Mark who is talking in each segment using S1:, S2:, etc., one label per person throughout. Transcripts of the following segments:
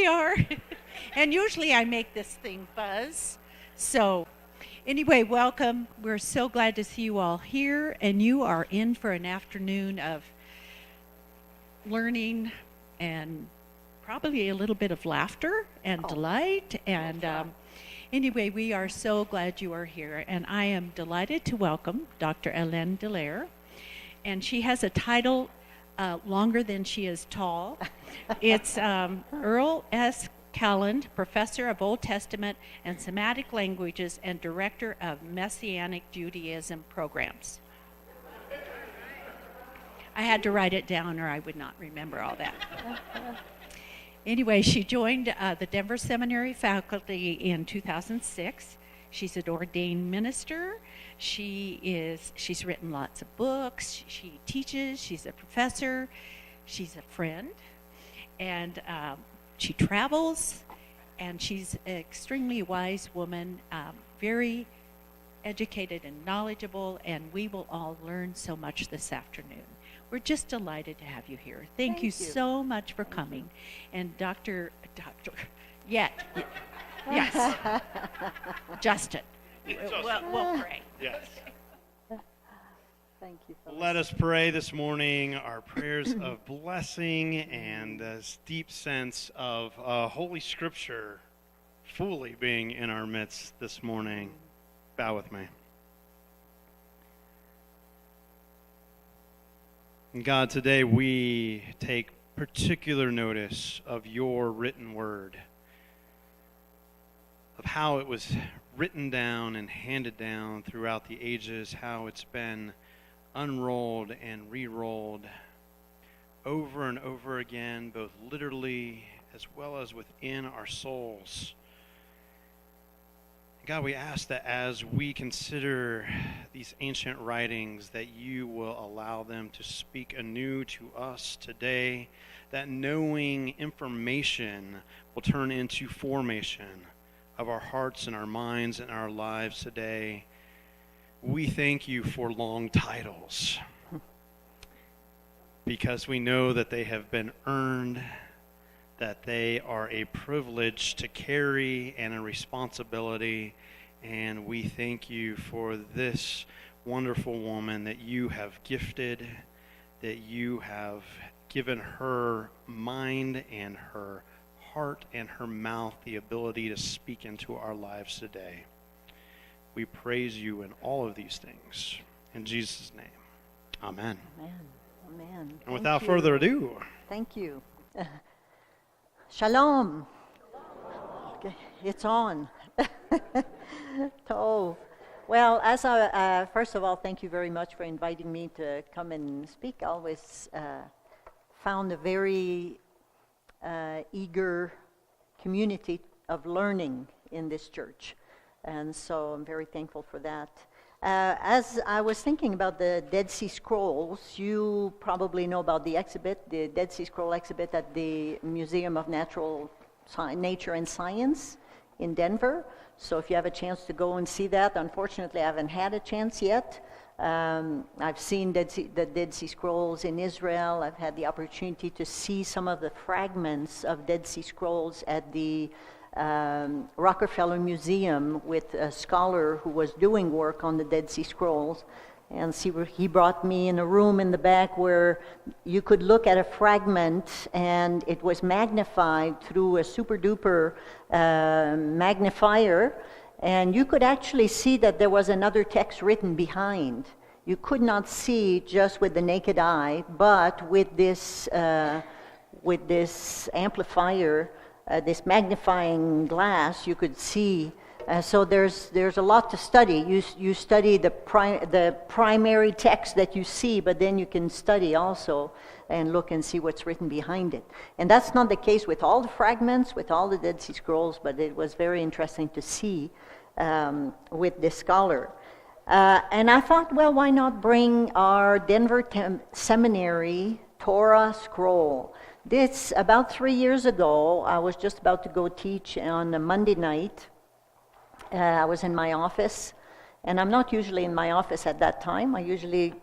S1: we are. And usually I make this thing buzz. So anyway, welcome. We're so glad to see you all here. And you are in for an afternoon of learning and probably a little bit of laughter and delight. And anyway, we are so glad you are here. And I am delighted to welcome Dr. Hélène Dallaire. And she has a title longer than she is tall. It's Earl S. Calland, Professor of Old Testament and Semitic Languages and Director of Messianic Judaism Programs. I had to write it down or I would not remember all that. Anyway, she joined the Denver Seminary faculty in 2006. She's an ordained minister. She's written lots of books. She teaches. She's a professor. She's a friend. And she travels. And she's an extremely wise woman, very educated and knowledgeable. And we will all learn so much this afternoon. We're just delighted to have you here. Thank you so much for coming. And yes, Justin. We'll pray.
S2: Yes.
S3: Thank you.
S2: Let us pray this morning our prayers of blessing and a deep sense of Holy Scripture fully being in our midst this morning. Bow with me. God, today we take particular notice of your written word, of how it was written down and handed down throughout the ages, how it's been unrolled and re-rolled over and over again, both literally as well as within our souls. God, we ask that as we consider these ancient writings, that you will allow them to speak anew to us today, that knowing information will turn into formation of our hearts and our minds and our lives today. We thank you for long titles because we know that they have been earned, that they are a privilege to carry and a responsibility. And we thank you for this wonderful woman that you have gifted, that you have given her mind and her heart and her mouth the ability to speak into our lives today. We praise you in all of these things. In Jesus' name, amen.
S3: Amen. Amen.
S2: And without further ado.
S3: Thank you. Shalom. Okay, it's on. Tov. Well, as first of all, thank you very much for inviting me to come and speak. I always found a very eager community of learning in this church. And so I'm very thankful for that. As I was thinking about the Dead Sea Scrolls, you probably know about the exhibit, the Dead Sea Scroll exhibit at the Museum of Nature and Science in Denver. So if you have a chance to go and see that, unfortunately I haven't had a chance yet. I've seen the Dead Sea Scrolls in Israel. I've had the opportunity to see some of the fragments of Dead Sea Scrolls at the Rockefeller Museum with a scholar who was doing work on the Dead Sea Scrolls. And he brought me in a room in the back where you could look at a fragment and it was magnified through a super duper magnifier, and you could actually see that there was another text written behind. You could not see just with the naked eye, but with this amplifier, this magnifying glass, you could see. So there's a lot to study. You study the primary text that you see, but then you can study also and look and see what's written behind it. And that's not the case with all the fragments, with all the Dead Sea Scrolls, but it was very interesting to see with this scholar. And I thought, well, why not bring our Denver Seminary Torah scroll? This, about 3 years ago, I was just about to go teach on a Monday night. I was in my office, And I'm not usually in my office at that time. I usually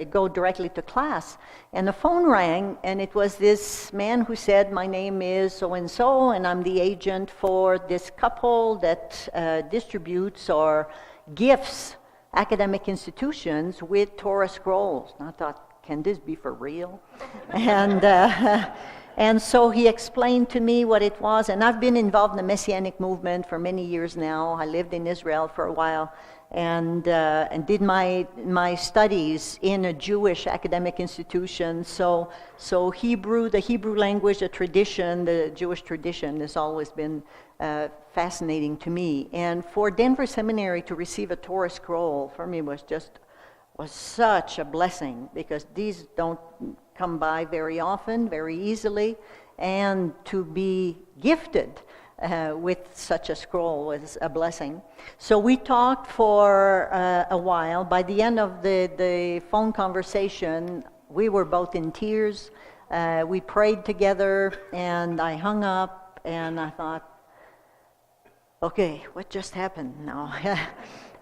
S3: go directly to class. And the phone rang, and it was this man who said, my name is so-and-so, and I'm the agent for this couple that distributes or gifts academic institutions with Torah scrolls. And I thought, can this be for real? And so he explained to me what it was, and I've been involved in the Messianic movement for many years now. I lived in Israel for a while, and did my studies in a Jewish academic institution. So Hebrew, the Hebrew language, the tradition, the Jewish tradition has always been fascinating to me. And for Denver Seminary to receive a Torah scroll, for me was such a blessing, because these don't come by very often, very easily, and to be gifted with such a scroll was a blessing. So we talked for a while. By the end of the phone conversation, we were both in tears. We prayed together, and I hung up, and I thought, okay, what just happened now?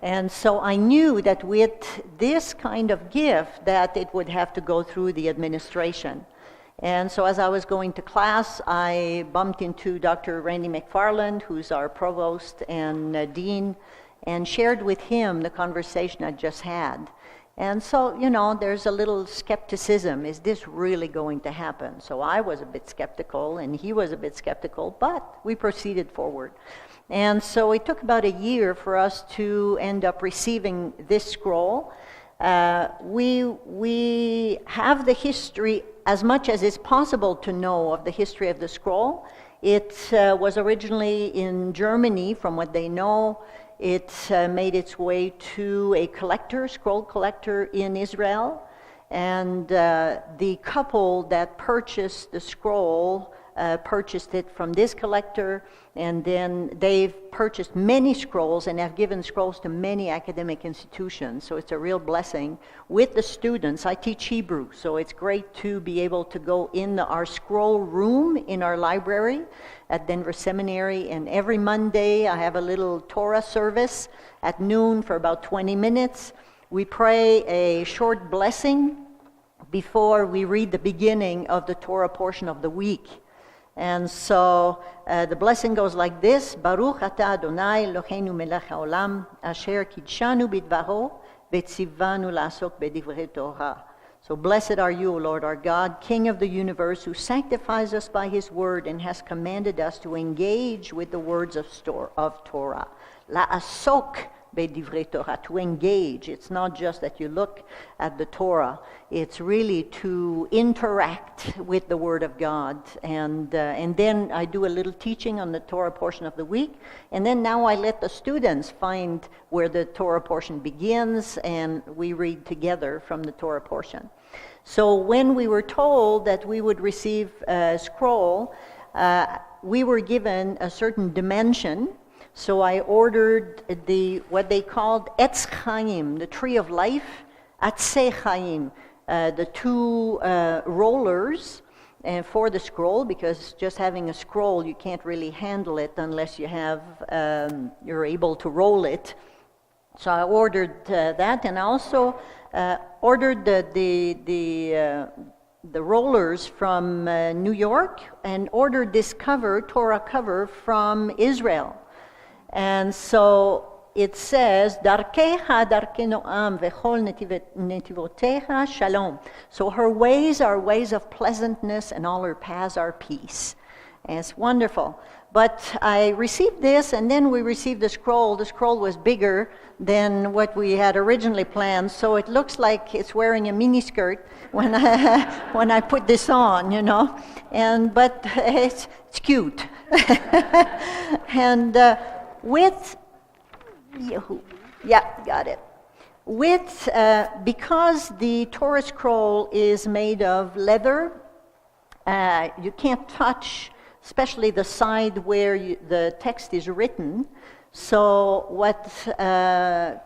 S3: And so I knew that with this kind of gift that it would have to go through the administration. And so as I was going to class, I bumped into Dr. Randy McFarland, who's our provost and dean, and shared with him the conversation I just had. And so, there's a little skepticism. Is this really going to happen? So I was a bit skeptical, and he was a bit skeptical, but we proceeded forward. And so it took about a year for us to end up receiving this scroll. We have the history, as much as is possible to know of the history of the scroll. It was originally in Germany, from what they know. It made its way to a scroll collector in Israel. And the couple that purchased the scroll purchased it from this collector, and then they've purchased many scrolls and have given scrolls to many academic institutions. So it's a real blessing. With the students, I teach Hebrew, so it's great to be able to go in our scroll room in our library at Denver Seminary, and every Monday I have a little Torah service at noon for about 20 minutes. We pray a short blessing before we read the beginning of the Torah portion of the week. And so the blessing goes like this: Baruch atah Adonai Eloheinu melech haolam asher kidshanu bidvaro v'tzivanu la'asok b'divrei Torah. So blessed are you, O Lord our God, King of the universe, who sanctifies us by his word and has commanded us to engage with the words of Torah. La'asok b'divrei Torah, to engage. It's not just that you look at the Torah. It's really to interact with the Word of God. And then I do a little teaching on the Torah portion of the week. And then now I let the students find where the Torah portion begins, and we read together from the Torah portion. So when we were told that we would receive a scroll, we were given a certain dimension. So I ordered what they called Etz Chaim, the tree of life, Atzei Chaim, the two rollers for the scroll, because just having a scroll, you can't really handle it unless you're able to roll it. So I ordered that, and I also ordered the rollers from New York, and ordered this Torah cover from Israel. And so it says, Darkecha darkei noam v'chol netivotecha shalom. So her ways are ways of pleasantness, and all her paths are peace. And it's wonderful. But I received this, and then we received the scroll. The scroll was bigger than what we had originally planned, so it looks like it's wearing a miniskirt when I put this on, But it's cute. And got it. Because the Torah scroll is made of leather, you can't touch, especially the side where the text is written. So what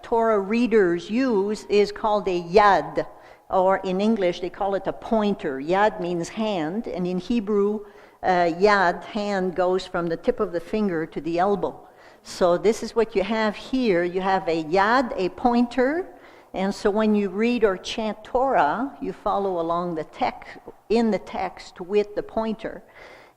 S3: Torah readers use is called a yad, or in English they call it a pointer. Yad means hand, and in Hebrew, yad, hand, goes from the tip of the finger to the elbow. So this is what you have here. You have a yad, a pointer, and so when you read or chant Torah, you follow along the text, in the text with the pointer.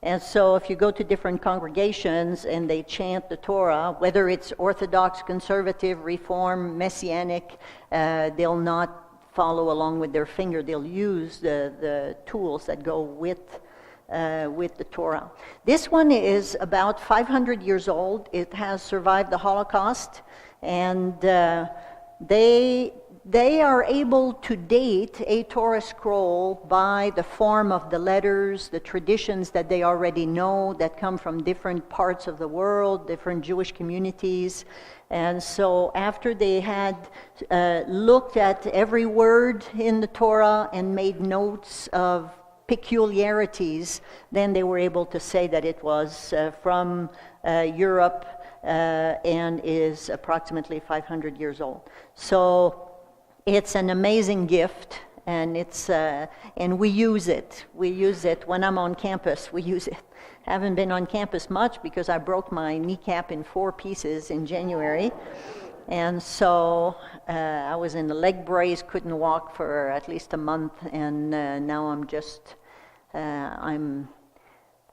S3: And so if you go to different congregations and they chant the Torah, whether it's Orthodox, Conservative, Reform, Messianic, they'll not follow along with their finger. They'll use the tools that go with the Torah. This one is about 500 years old. It has survived the Holocaust, and they are able to date a Torah scroll by the form of the letters, the traditions that they already know that come from different parts of the world, different Jewish communities. And so after they had looked at every word in the Torah and made notes of peculiarities, then they were able to say that it was from Europe and is approximately 500 years old. So it's an amazing gift, and and we use it. We use it when I'm on campus. We use it. Haven't been on campus much because I broke my kneecap in 4 pieces in January, and so I was in a leg brace, couldn't walk for at least a month, and now I'm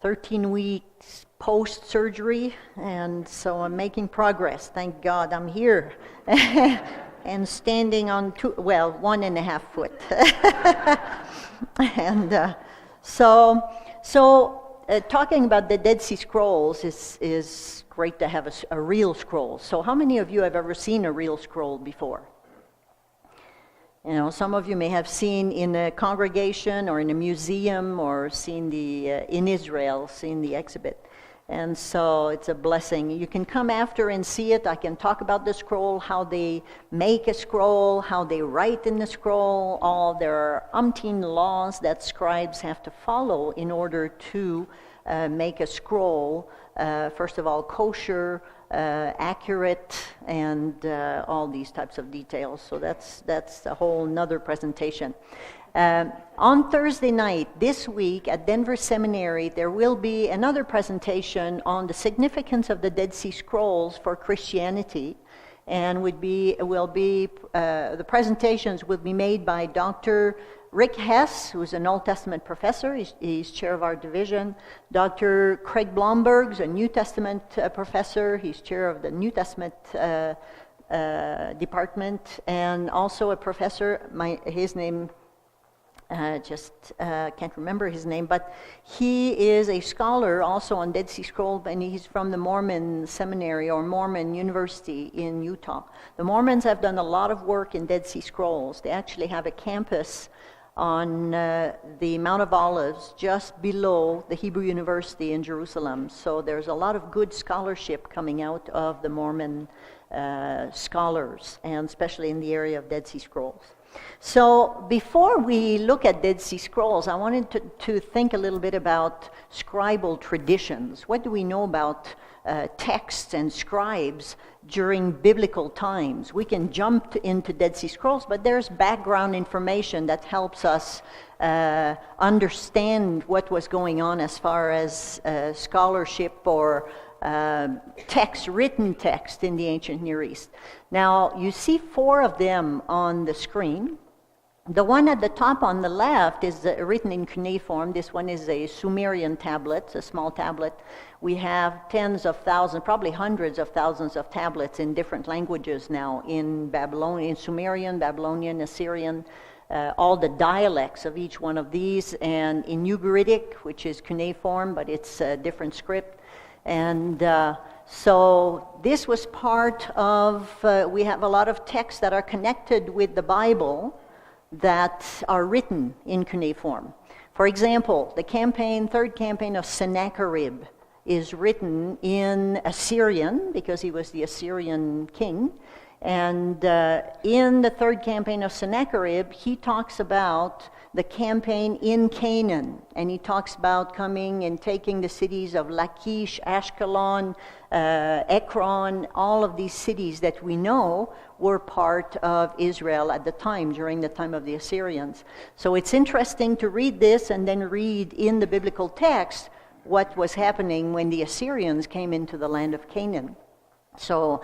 S3: 13 weeks post-surgery, and so I'm making progress. Thank God I'm here. And standing on 1.5 foot. And talking about the Dead Sea Scrolls is great to have a real scroll. So how many of you have ever seen a real scroll before? You know, some of you may have seen in a congregation or in a museum, or seen in Israel, seen the exhibit. And so it's a blessing. You can come after and see it. I can talk about the scroll, how they make a scroll, how they write in the scroll. There are umpteen laws that scribes have to follow in order to make a scroll. First of all, kosher, accurate, and all these types of details. So that's a whole nother presentation. On Thursday night this week at Denver Seminary, there will be another presentation on the significance of the Dead Sea Scrolls for Christianity, and the presentations will be made by Dr. Rick Hess, who's an Old Testament professor. He's chair of our division. Dr. Craig Blomberg's a New Testament professor. He's chair of the New Testament department, and also a professor. His name, can't remember his name, but he is a scholar also on Dead Sea Scrolls, and he's from the Mormon Seminary or Mormon University in Utah. The Mormons have done a lot of work in Dead Sea Scrolls. They actually have a campus on the Mount of Olives just below the Hebrew University in Jerusalem. So there's a lot of good scholarship coming out of the Mormon scholars, and especially in the area of Dead Sea Scrolls. So before we look at Dead Sea Scrolls, I wanted to think a little bit about scribal traditions. What do we know about texts and scribes during biblical times? We can jump into Dead Sea Scrolls, but there's background information that helps us understand what was going on as far as scholarship or written text in the ancient Near East. Now, you see 4 of them on the screen. The one at the top on the left is written in cuneiform. This one is a Sumerian tablet, a small tablet. We have tens of thousands, probably hundreds of thousands of tablets in different languages now, in Babylonian, Sumerian, Babylonian, Assyrian, all the dialects of each one of these, and in Ugaritic, which is cuneiform, but it's a different script. And so this was part of, we have a lot of texts that are connected with the Bible that are written in cuneiform. For example, the third campaign of Sennacherib is written in Assyrian, because he was the Assyrian king. And in the third campaign of Sennacherib, he talks about the campaign in Canaan, and he talks about coming and taking the cities of Lachish, Ashkelon, Ekron, all of these cities that we know were part of Israel at the time, during the time of the Assyrians. So it's interesting to read this and then read in the biblical text what was happening when the Assyrians came into the land of Canaan. So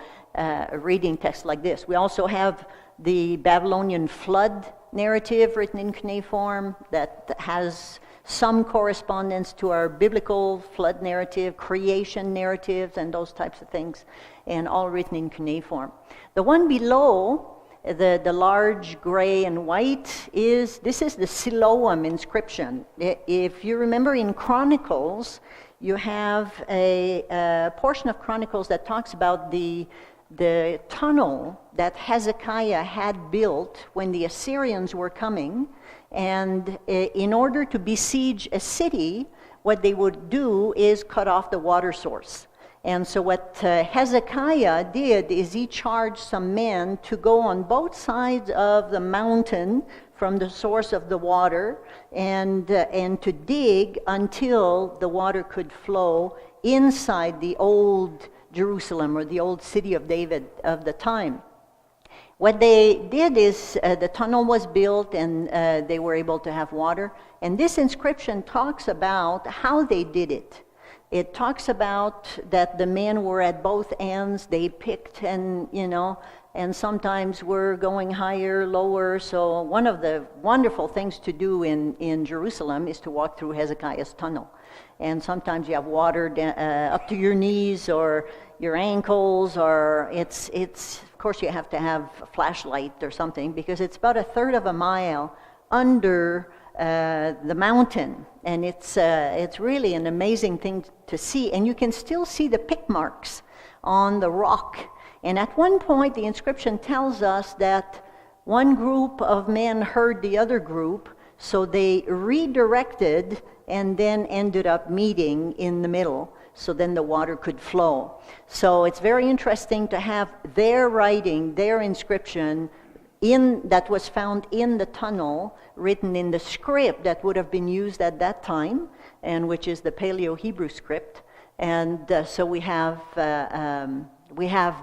S3: reading texts like this. We also have the Babylonian flood narrative written in cuneiform that has some correspondence to our biblical flood narrative, creation narratives, and those types of things, and all written in cuneiform. The one below, the large gray and white, this is the Siloam inscription. If you remember in Chronicles, you have a portion of Chronicles that talks about the tunnel that Hezekiah had built when the Assyrians were coming. And in order to besiege a city, what they would do is cut off the water source. And so what Hezekiah did is he charged some men to go on both sides of the mountain from the source of the water and to dig until the water could flow inside the old Jerusalem, or the old city of David of the time. What they did is the tunnel was built and they were able to have water. And this inscription talks about how they did it. It talks about that the men were at both ends. They picked and sometimes were going higher, lower. So one of the wonderful things to do in Jerusalem is to walk through Hezekiah's tunnel. And sometimes you have water up to your knees or your ankles, or it's of course you have to have a flashlight or something, because it's about a third of a mile under the mountain, and it's really an amazing thing to see. And you can still see the pick marks on the rock. And at one point, the inscription tells us that one group of men heard the other group, so they redirected and then ended up meeting in the middle, so then the water could flow. So it's very interesting to have their writing, their inscription, that was found in the tunnel, written in the script that would have been used at that time, and which is the Paleo-Hebrew script. And so we have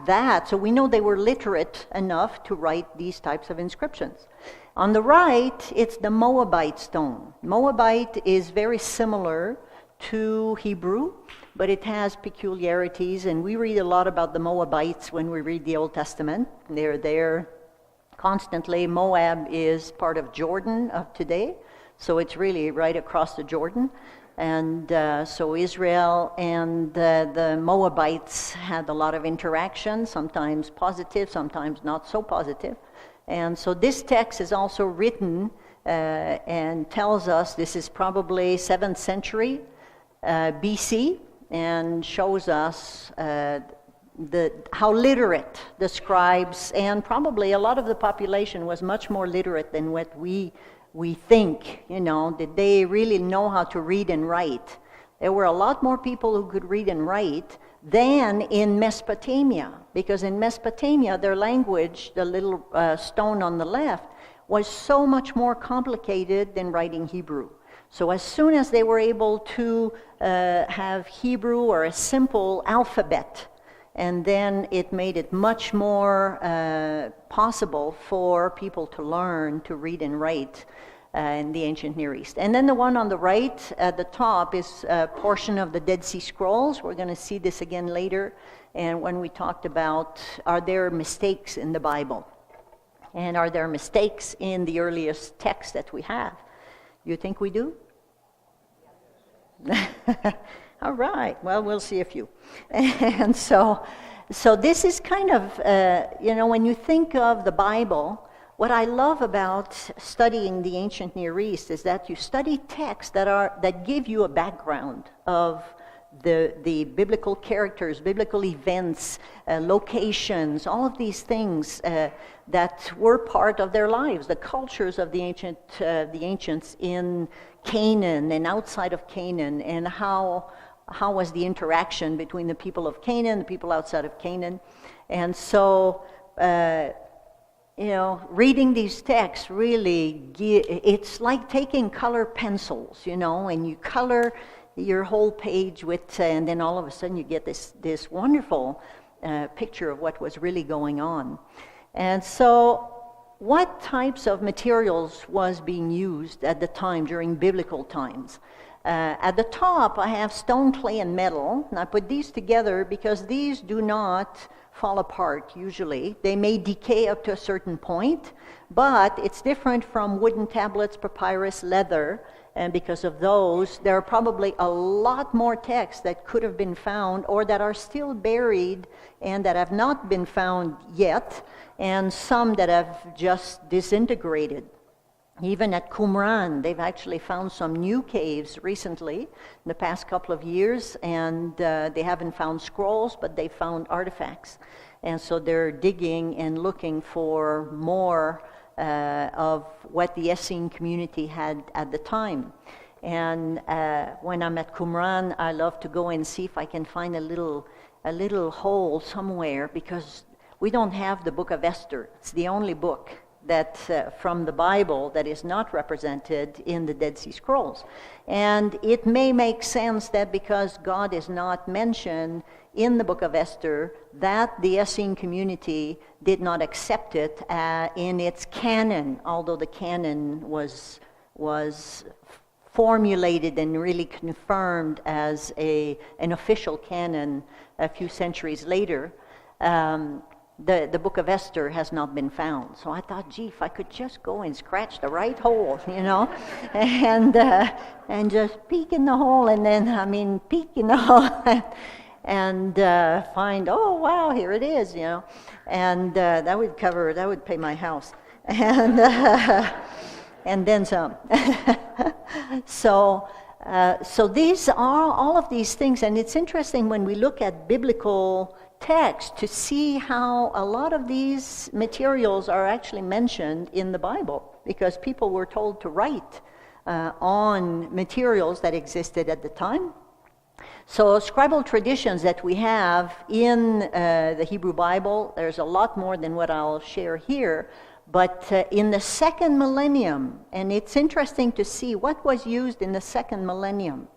S3: that. So we know they were literate enough to write these types of inscriptions. On the right, it's the Moabite stone. Moabite is very similar to Hebrew, but it has peculiarities, and we read a lot about the Moabites when we read the Old Testament. They're there constantly. Moab is part of Jordan of today, so it's really right across the Jordan. And so Israel and the Moabites had a lot of interaction, sometimes positive, sometimes not so positive. And so this text is also written and tells us this is probably 7th century BC, and shows us how literate the scribes, and probably a lot of the population was much more literate than what we think. Did they really know how to read and write? There were a lot more people who could read and write than in Mesopotamia, because in Mesopotamia, their language, the little stone on the left, was so much more complicated than writing Hebrew. So as soon as they were able to have Hebrew or a simple alphabet, and then it made it much more possible for people to learn to read and write in the ancient Near East. And then the one on the right at the top is a portion of the Dead Sea Scrolls. We're going to see this again later, and when we talked about, are there mistakes in the Bible? And are there mistakes in the earliest text that we have? You think we do? All right, well, we'll see a few. And so this is kind of, when you think of the Bible, what I love about studying the ancient Near East is that you study texts that give you a background of the biblical characters, biblical events, locations, all of these things that were part of their lives, the cultures of the ancients in Canaan and outside of Canaan, and how was the interaction between the people of Canaan, the people outside of Canaan. And so, reading these texts really, it's like taking color pencils, and you color your whole page with, and then all of a sudden you get this wonderful picture of what was really going on. And so, what types of materials was being used at the time during biblical times? At the top, I have stone, clay, and metal. And I put these together because these do not fall apart usually. They may decay up to a certain point, but it's different from wooden tablets, papyrus, leather, and because of those, there are probably a lot more texts that could have been found or that are still buried and that have not been found yet, and some that have just disintegrated. Even at Qumran, they've actually found some new caves recently, in the past couple of years, and they haven't found scrolls, but they found artifacts. And so they're digging and looking for more of what the Essene community had at the time. And when I'm at Qumran, I love to go and see if I can find a little hole somewhere, because we don't have the book of Esther. It's the only book that from the Bible that is not represented in the Dead Sea Scrolls. And it may make sense that because God is not mentioned in the book of Esther, that the Essene community did not accept it in its canon, although the canon was formulated and really confirmed as an official canon a few centuries later. The book of Esther has not been found. So I thought, gee, if I could just go and scratch the right hole, and just peek in the hole, peek in the hole, and find, oh, wow, here it is, and that would pay my house, and then some. So these are all of these things, and it's interesting when we look at biblical text to see how a lot of these materials are actually mentioned in the Bible, because people were told to write on materials that existed at the time. So scribal traditions that we have in the Hebrew Bible, there's a lot more than what I'll share here, but in the second millennium, and it's interesting to see what was used in the second millennium.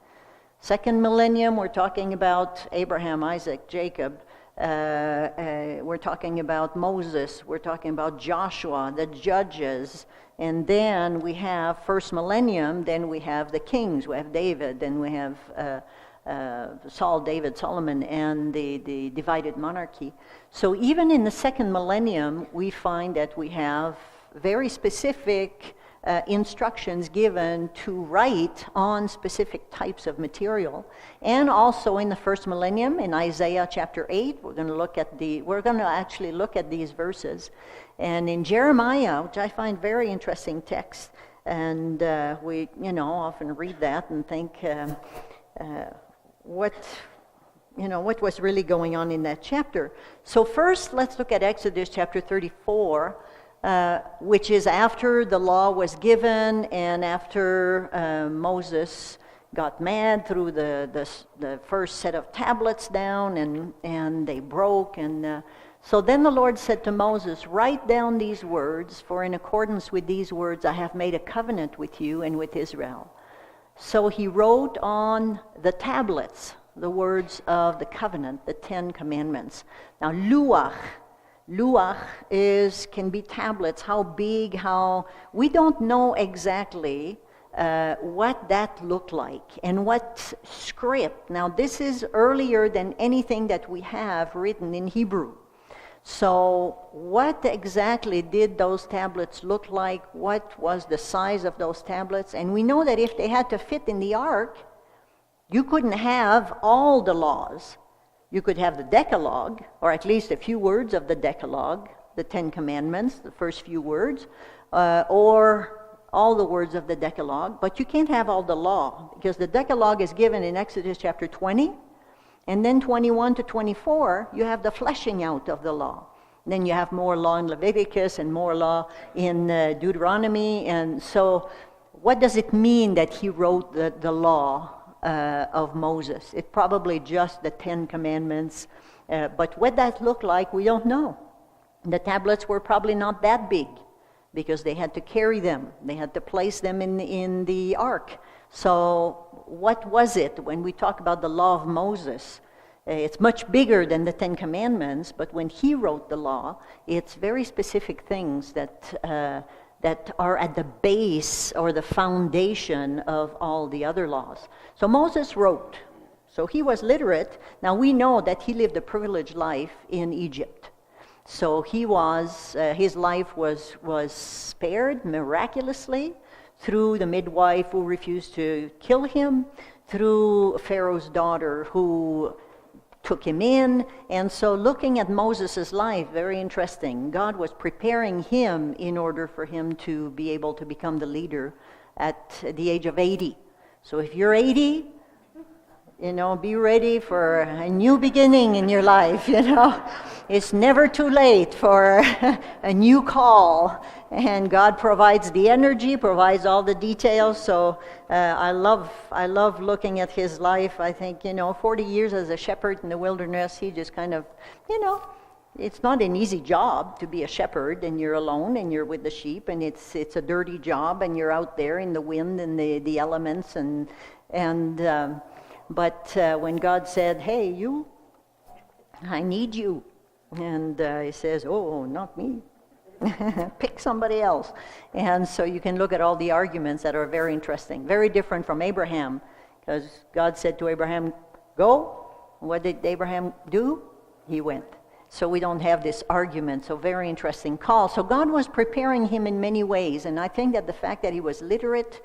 S3: Second millennium, we're talking about Abraham, Isaac, Jacob. We're talking about Moses, we're talking about Joshua, the judges, and then we have first millennium, then we have the kings, we have David, then we have Saul, David, Solomon, and the divided monarchy. So even in the second millennium, we find that we have very specific instructions given to write on specific types of material. And also in the first millennium, in Isaiah chapter 8, we're going to actually look at these verses. And in Jeremiah, which I find very interesting text, and we often read that and think what was really going on in that chapter. So first, let's look at Exodus chapter 34. Which is after the law was given and after Moses got mad, threw the first set of tablets down and they broke. And so then the Lord said to Moses, write down these words, for in accordance with these words I have made a covenant with you and with Israel. So he wrote on the tablets the words of the covenant, the 10 Commandments. Now, Luach can be tablets. How big, we don't know exactly what that looked like and what script. Now this is earlier than anything that we have written in Hebrew. So what exactly did those tablets look like? What was the size of those tablets? And we know that if they had to fit in the ark, you couldn't have all the laws. You could have the Decalogue, or at least a few words of the Decalogue, the 10 Commandments, the first few words, or all the words of the Decalogue, but you can't have all the law, because the Decalogue is given in Exodus chapter 20, and then 21 to 24, you have the fleshing out of the law. Then you have more law in Leviticus and more law in Deuteronomy, and so what does it mean that he wrote the law of Moses? It's probably just the 10 Commandments, but what that looked like, we don't know. The tablets were probably not that big because they had to carry them. They had to place them in the ark. So what was it when we talk about the law of Moses? It's much bigger than the 10 Commandments, but when he wrote the law, it's very specific things that that are at the base or the foundation of all the other laws. So Moses wrote. So he was literate. Now we know that he lived a privileged life in Egypt. So he was, his life was spared miraculously through the midwife who refused to kill him, through Pharaoh's daughter who took him in. And so looking at Moses' life, very interesting. God was preparing him in order for him to be able to become the leader at the age of 80. So if you're 80, be ready for a new beginning in your life, It's never too late for a new call. And God provides the energy, provides all the details. So I love looking at his life. I think, 40 years as a shepherd in the wilderness, he just kind of, it's not an easy job to be a shepherd, and you're alone and you're with the sheep, and it's a dirty job, and you're out there in the wind and the elements But when God said, hey, you, I need you. And he says, oh, not me. Pick somebody else. And so you can look at all the arguments that are very interesting. Very different from Abraham. Because God said to Abraham, go. What did Abraham do? He went. So we don't have this argument. So very interesting call. So God was preparing him in many ways. And I think that the fact that he was literate,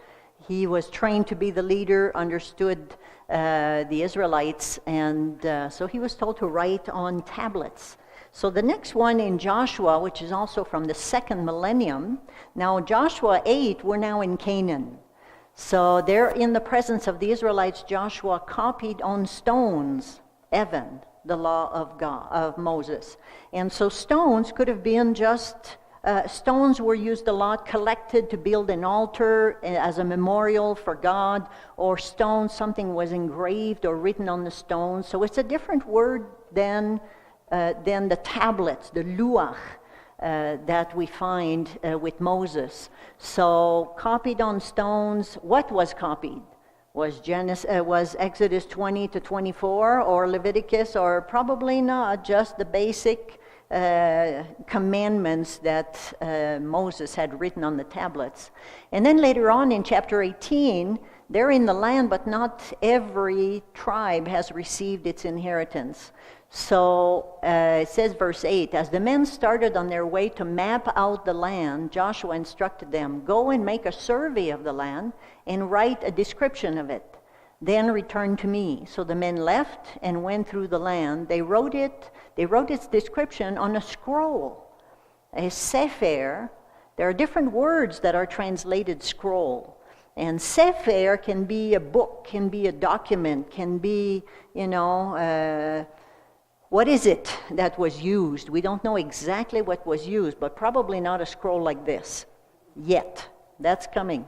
S3: he was trained to be the leader, understood the Israelites, and so he was told to write on tablets. So the next one in Joshua, which is also from the second millennium, now Joshua 8, we're now in Canaan. So there in the presence of the Israelites, Joshua copied on stones, Evan, the law of God, of Moses. And so stones could have been just stones were used a lot, collected to build an altar as a memorial for God, or stones, something was engraved or written on the stone. So it's a different word than the tablets, the luach, that we find with Moses. So copied on stones. What was copied? Was Exodus 20 to 24 or Leviticus, or probably not, just the basic commandments that Moses had written on the tablets. And then later on in chapter 18, they're in the land, but not every tribe has received its inheritance. So it says, verse 8, as the men started on their way to map out the land, Joshua instructed them, go and make a survey of the land and write a description of it. Then return to me. So the men left and went through the land. They wrote its description on a scroll, a sefer. There are different words that are translated scroll. And sefer can be a book, can be a document, can be, what is it that was used? We don't know exactly what was used, but probably not a scroll like this yet. That's coming.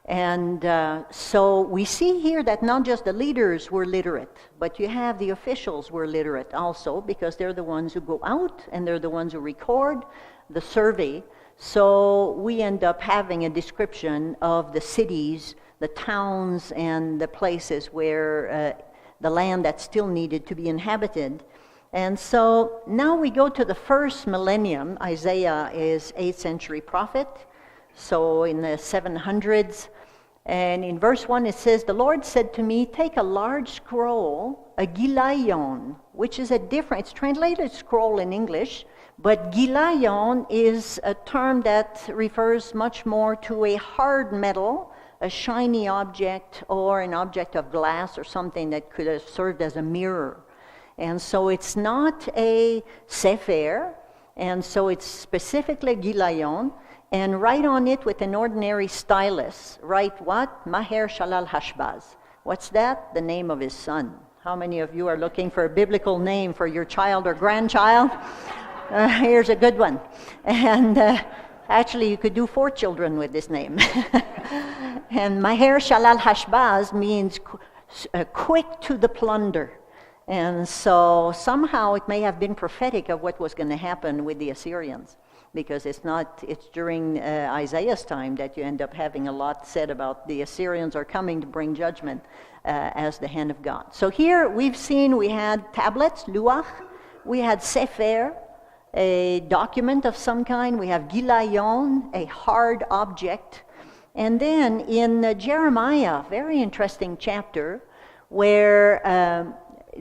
S3: And so we see here that not just the leaders were literate, but you have the officials were literate also, because they're the ones who go out and they're the ones who record the survey. So we end up having a description of the cities, the towns, and the places where the land that still needed to be inhabited. And so now we go to the first millennium. Isaiah is 8th century prophet, so in the 700s. And in verse 1 it says, the Lord said to me, take a large scroll, a gilayon, which is it's translated scroll in English, but gilayon is a term that refers much more to a hard metal, a shiny object, or an object of glass or something that could have served as a mirror. And so it's not a sefer, and so it's specifically gilayon. And write on it with an ordinary stylus. Write what? Maher Shalal Hashbaz. What's that? The name of his son. How many of you are looking for a biblical name for your child or grandchild? Here's a good one. And actually, you could do 4 children with this name. And Maher Shalal Hashbaz means quick to the plunder. And so somehow it may have been prophetic of what was going to happen with the Assyrians. Because it's during Isaiah's time that you end up having a lot said about the Assyrians are coming to bring judgment as the hand of God. So here we had tablets, luach, we had sefer, a document of some kind. We have gilayon, a hard object. And then in Jeremiah, very interesting chapter, where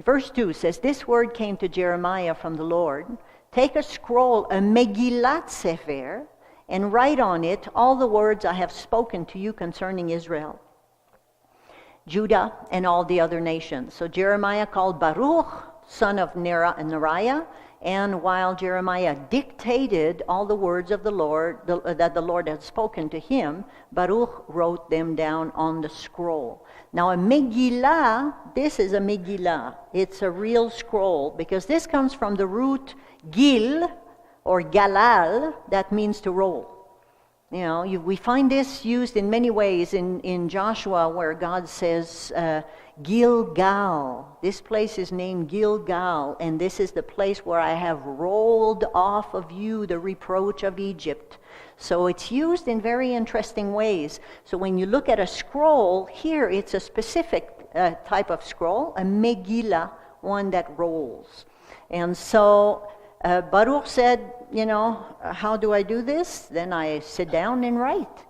S3: verse 2 says, "This word came to Jeremiah from the Lord. Take a scroll, a Megillat Sefer, and write on it all the words I have spoken to you concerning Israel, Judah, and all the other nations." So Jeremiah called Baruch, son of Neriah, and while Jeremiah dictated all the words of the Lord that the Lord had spoken to him, Baruch wrote them down on the scroll. Now a Megillah, this is a Megillah. It's a real scroll because this comes from the root gil or galal, that means to roll. You know, we find this used in many ways in Joshua, where God says, Gilgal. This place is named Gilgal, and this is the place where I have rolled off of you the reproach of Egypt. So it's used in very interesting ways. So when you look at a scroll, here it's a specific type of scroll, a Megillah, one that rolls. And so Baruch said, you know, how do I do this? Then I sit down and write.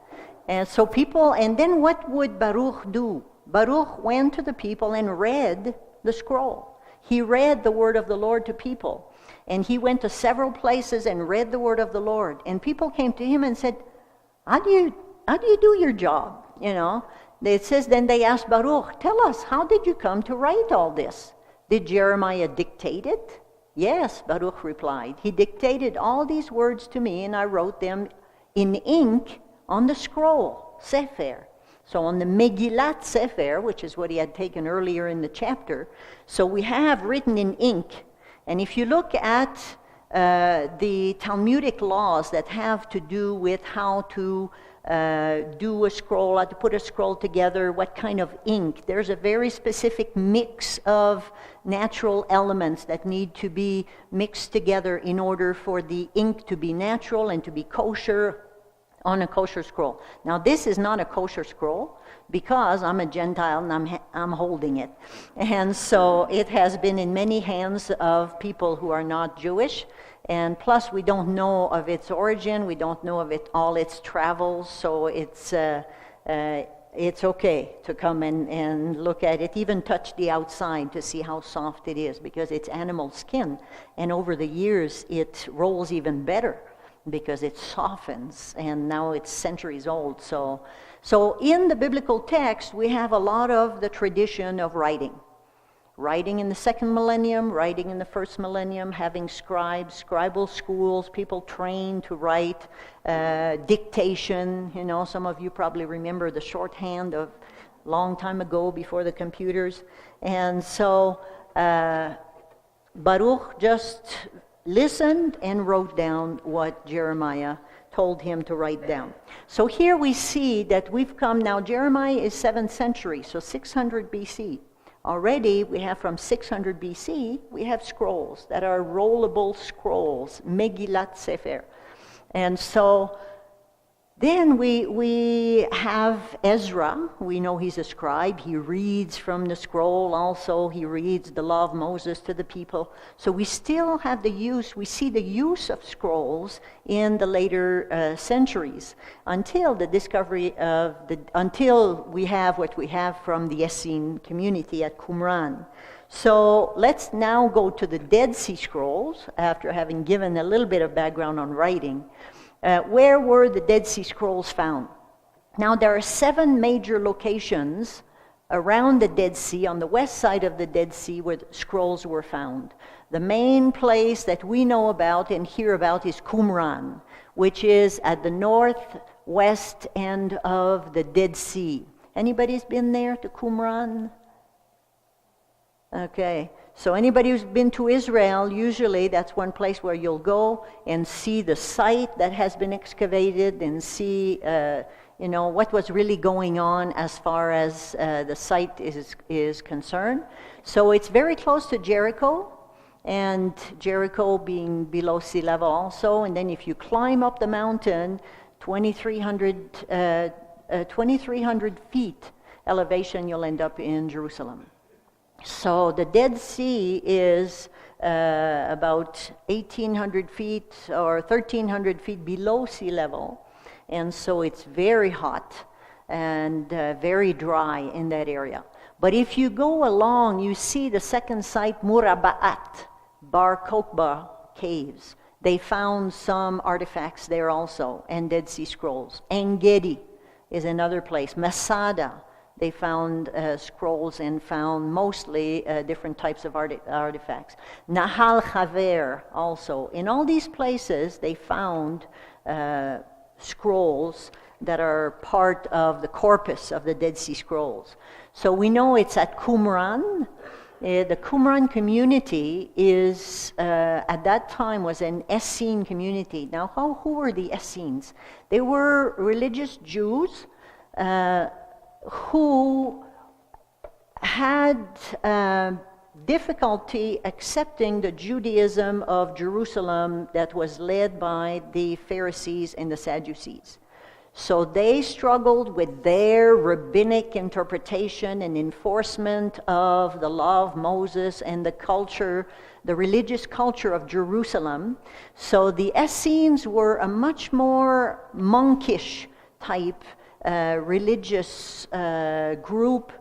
S3: And so and then what would Baruch do? Baruch went to the people and read the scroll. He read the word of the Lord to people. And he went to several places and read the word of the Lord. And people came to him and said, how do you do your job? You know, it says, then they asked Baruch, tell us, how did you come to write all this? Did Jeremiah dictate it? Yes, Baruch replied. He dictated all these words to me, and I wrote them in ink on the scroll, Sefer. So on the Megillat Sefer, which is what he had taken earlier in the chapter, so we have written in ink. And if you look at the Talmudic laws that have to do with how to do a scroll, how to put a scroll together, what kind of ink, there's a very specific mix of natural elements that need to be mixed together in order for the ink to be natural and to be kosher on a kosher scroll. Now this is not a kosher scroll because I'm a Gentile and I'm holding it. And so it has been in many hands of people who are not Jewish. And plus we don't know of its origin, we don't know of all its travels, so it's okay to come and look at it, even touch the outside to see how soft it is, because it's animal skin. And over the years it rolls even better, because it softens, and now it's centuries old. So in the biblical text, we have a lot of the tradition of writing. Writing in the second millennium, writing in the first millennium, having scribes, scribal schools, people trained to write, dictation. You know, some of you probably remember the shorthand of long time ago before the computers. And so Baruch just listened and wrote down what Jeremiah told him to write down. So here we see that we've come now, Jeremiah is 7th century, so 600 BC. Already we have from 600 BC, we have scrolls that are rollable scrolls, Megillat Sefer. And so then we have Ezra. We know he's a scribe. He reads from the scroll also. He reads the law of Moses to the people. So we still have we see the use of scrolls in the later centuries until the discovery until we have what we have from the Essene community at Qumran. So let's now go to the Dead Sea Scrolls, after having given a little bit of background on writing. Where were the Dead Sea Scrolls found? Now there are 7 major locations around the Dead Sea, on the west side of the Dead Sea, where the scrolls were found. The main place that we know about and hear about is Qumran, which is at the northwest end of the Dead Sea. Anybody's been there to Qumran? Okay. So anybody who's been to Israel, usually that's one place where you'll go and see the site that has been excavated and see, what was really going on as far as the site is concerned. So it's very close to Jericho, and Jericho being below sea level also. And then if you climb up the mountain, 2,300 feet elevation, you'll end up in Jerusalem. So the Dead Sea is about 1,800 feet or 1,300 feet below sea level, and so it's very hot and very dry in that area. But if you go along, you see the second site, Murabaat, Bar Kokhba caves. They found some artifacts there also, and Dead Sea Scrolls. En-Gedi is another place. Masada, they found scrolls and found mostly different types of artifacts. Nahal Haver also. In all these places, they found scrolls that are part of the corpus of the Dead Sea Scrolls. So we know it's at Qumran. The Qumran community is, at that time, was an Essene community. Now, who were the Essenes? They were religious Jews who had difficulty accepting the Judaism of Jerusalem that was led by the Pharisees and the Sadducees. So they struggled with their rabbinic interpretation and enforcement of the law of Moses and the culture, the religious culture of Jerusalem. So the Essenes were a much more monkish type religious group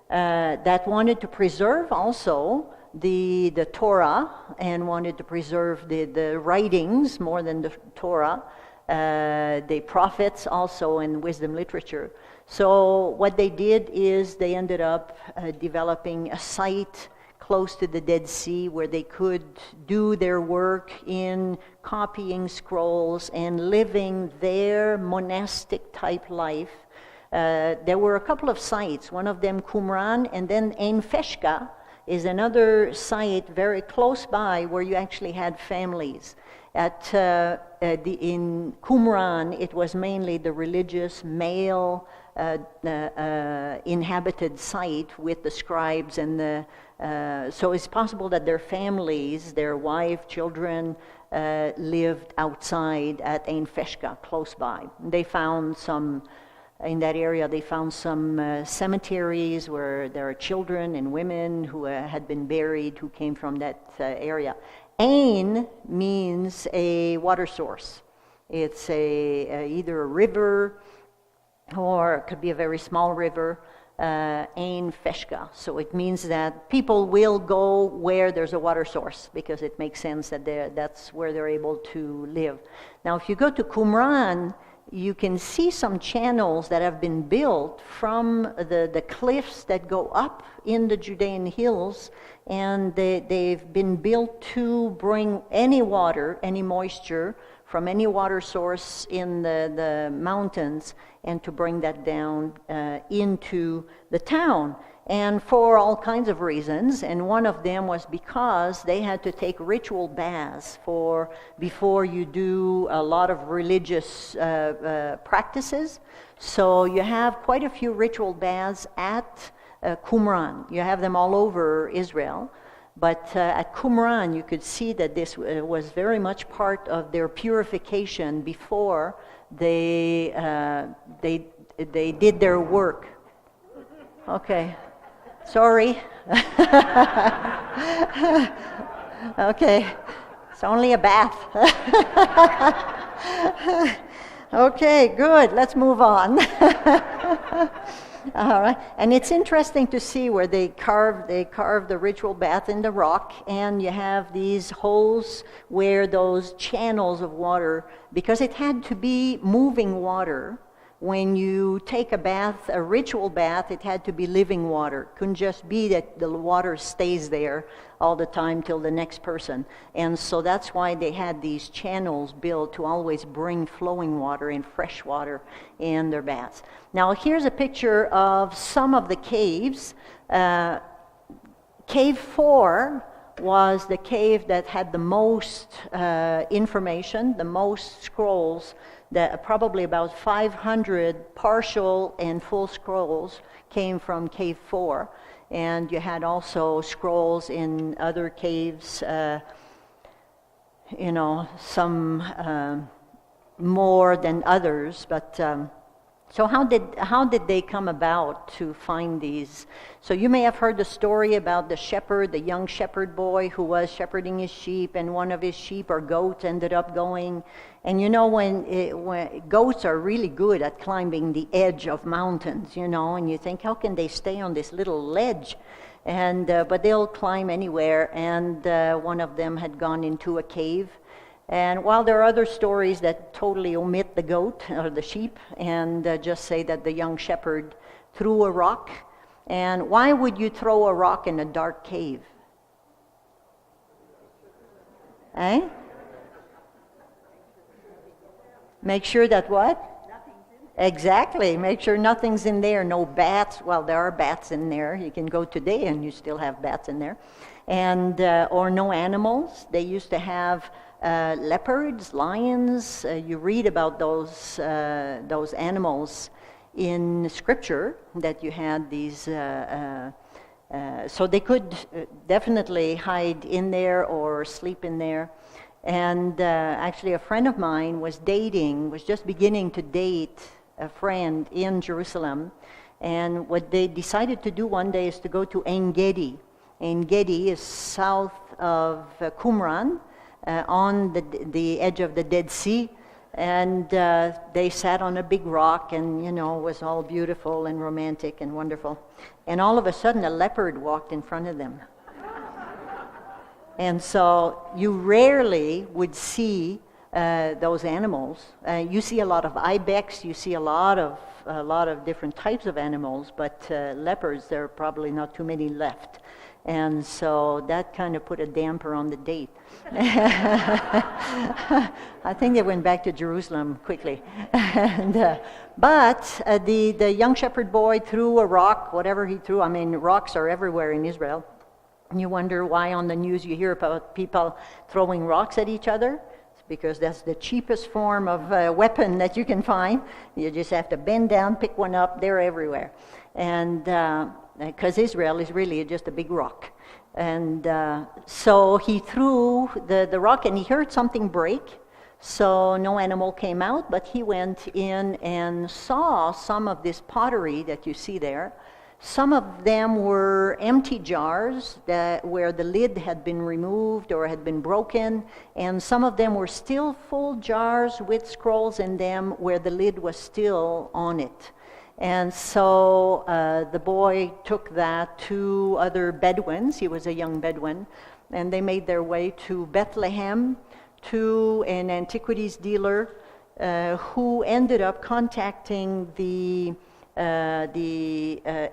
S3: that wanted to preserve also the Torah and wanted to preserve the writings more than the Torah. The prophets also in wisdom literature. So what they did is they ended up developing a site close to the Dead Sea where they could do their work in copying scrolls and living their monastic type life. There were a couple of sites, one of them Qumran, and then Ein Feshka is another site very close by where you actually had families. In Qumran, it was mainly the religious male inhabited site with the scribes and the. So it's possible that their families, their wife, children, lived outside at Ein Feshka, close by. They found some. In that area, they found some cemeteries where there are children and women who had been buried who came from that area. Ain means a water source. It's either a river or it could be a very small river, Ain Feshka. So it means that people will go where there's a water source because it makes sense that that's where they're able to live. Now, if you go to Qumran, you can see some channels that have been built from the cliffs that go up in the Judean hills, and they've been built to bring any water, any moisture from any water source in the mountains and to bring that down into the town. And for all kinds of reasons, and one of them was because they had to take ritual baths before you do a lot of religious practices. So you have quite a few ritual baths at Qumran. You have them all over Israel. But at Qumran, you could see that this was very much part of their purification before they did their work. Okay. Sorry. Okay. It's only a bath. Okay, good. Let's move on. All right. And it's interesting to see where they carved the ritual bath in the rock, and you have these holes where those channels of water, because it had to be moving water. When you take a bath, a ritual bath, it had to be living water. It couldn't just be that the water stays there all the time till the next person. And so that's why they had these channels built to always bring flowing water and fresh water in their baths. Now here's a picture of some of the caves. Cave 4 was the cave that had the most information, the most scrolls. That probably about 500 partial and full scrolls came from Cave 4. And you had also scrolls in other caves, some more than others. But So how did they come about to find these? So you may have heard the story about the shepherd, the young shepherd boy who was shepherding his sheep, and one of his sheep or goats ended up going. And you know, when goats are really good at climbing the edge of mountains, you know, and you think, how can they stay on this little ledge? And but they'll climb anywhere. And one of them had gone into a cave. And while there are other stories that totally omit the goat or the sheep and just say that the young shepherd threw a rock. And why would you throw a rock in a dark cave? Eh? Make sure that what? Exactly. Make sure nothing's in there. No bats. Well, there are bats in there. You can go today and you still have bats in there. And or no animals. They used to have leopards, lions. You read about those animals in Scripture, that you had these. So they could definitely hide in there or sleep in there. And actually, a friend of mine was just beginning to date a friend in Jerusalem. And what they decided to do one day is to go to En Gedi. En Gedi is south of Qumran, on the edge of the Dead Sea. And they sat on a big rock, and, you know, it was all beautiful and romantic and wonderful. And all of a sudden, a leopard walked in front of them. And so you rarely would see those animals. You see a lot of ibex, you see a lot of different types of animals, but leopards, there are probably not too many left. And so that kind of put a damper on the date. I think they went back to Jerusalem quickly. But the young shepherd boy threw a rock, whatever he threw. I mean, rocks are everywhere in Israel. And you wonder why on the news you hear about people throwing rocks at each other. It's because that's the cheapest form of weapon that you can find. You just have to bend down, pick one up. They're everywhere. And because Israel is really just a big rock. And so he threw the rock, and he heard something break. So no animal came out, but he went in and saw some of this pottery that you see there. Some of them were empty jars where the lid had been removed or had been broken, and some of them were still full jars with scrolls in them where the lid was still on it. And so the boy took that to other Bedouins. He was a young Bedouin, and they made their way to Bethlehem to an antiquities dealer who ended up contacting the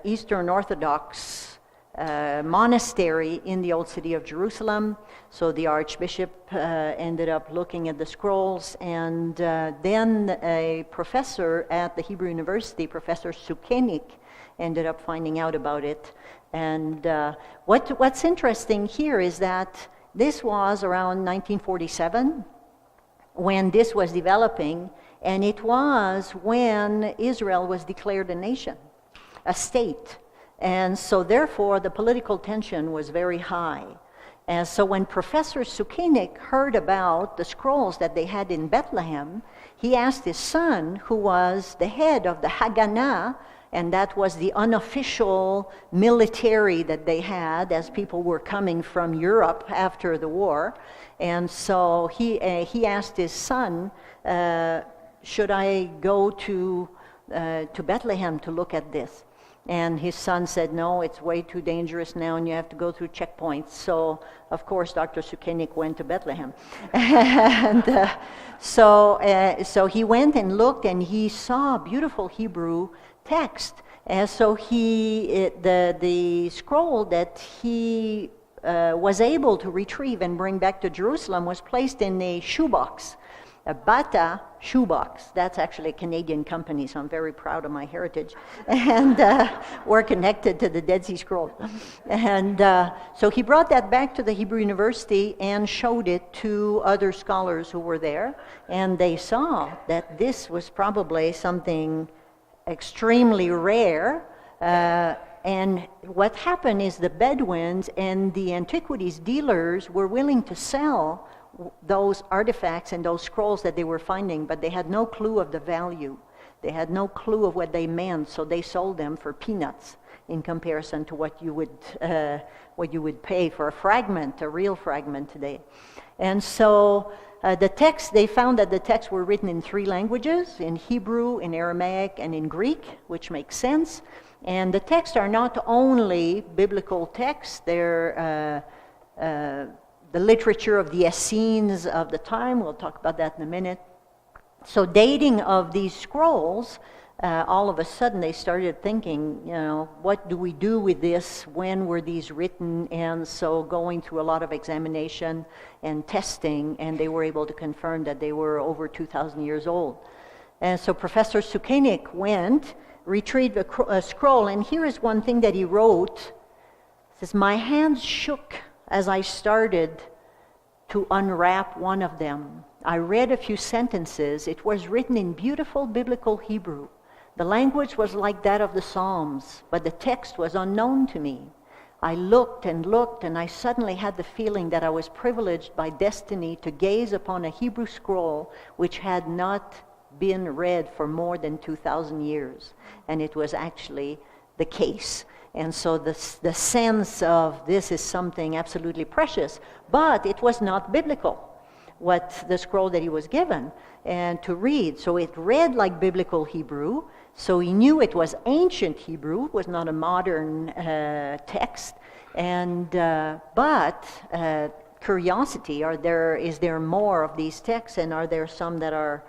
S3: Eastern Orthodox monastery in the old city of Jerusalem. So the archbishop ended up looking at the scrolls, and then a professor at the Hebrew University, Professor Sukenik, ended up finding out about it. And what's interesting here is that this was around 1947 when this was developing, and it was when Israel was declared a nation, a state. And so therefore the political tension was very high. And so when Professor Sukenik heard about the scrolls that they had in Bethlehem, he asked his son, who was the head of the Haganah, and that was the unofficial military that they had as people were coming from Europe after the war. And so he asked his son, should I go to Bethlehem to look at this? And his son said, no, it's way too dangerous now, and you have to go through checkpoints. So, of course, Dr. Sukenik went to Bethlehem. And so he went and looked, and he saw beautiful Hebrew text. And so the scroll that he was able to retrieve and bring back to Jerusalem was placed in a shoebox. A Bata shoebox. That's actually a Canadian company, so I'm very proud of my heritage. And we're connected to the Dead Sea Scrolls. And so he brought that back to the Hebrew University and showed it to other scholars who were there. And they saw that this was probably something extremely rare. And what happened is the Bedouins and the antiquities dealers were willing to sell those artifacts and those scrolls that they were finding, but they had no clue of the value. They had no clue of what they meant, so they sold them for peanuts in comparison to what you would pay for a fragment, a real fragment today. And so the text, they found that the texts were written in 3 languages, in Hebrew, in Aramaic, and in Greek, which makes sense. And the texts are not only biblical texts, they're the literature of the Essenes of the time. We'll talk about that in a minute. So dating of these scrolls, all of a sudden they started thinking, what do we do with this? When were these written? And so going through a lot of examination and testing, and they were able to confirm that they were over 2,000 years old. And so Professor Sukenik retrieved a scroll, and here is one thing that he wrote. It says, "My hands shook as I started to unwrap one of them. I read a few sentences. It was written in beautiful biblical Hebrew. The language was like that of the Psalms, but the text was unknown to me. I looked, and I suddenly had the feeling that I was privileged by destiny to gaze upon a Hebrew scroll which had not been read for more than 2,000 years. And it was actually the case. And so the sense of this is something absolutely precious, but it was not biblical, what the scroll that he was given and to read. So it read like biblical Hebrew, so he knew it was ancient Hebrew, was not a modern text. And but curiosity, is there more of these texts, and are there some that are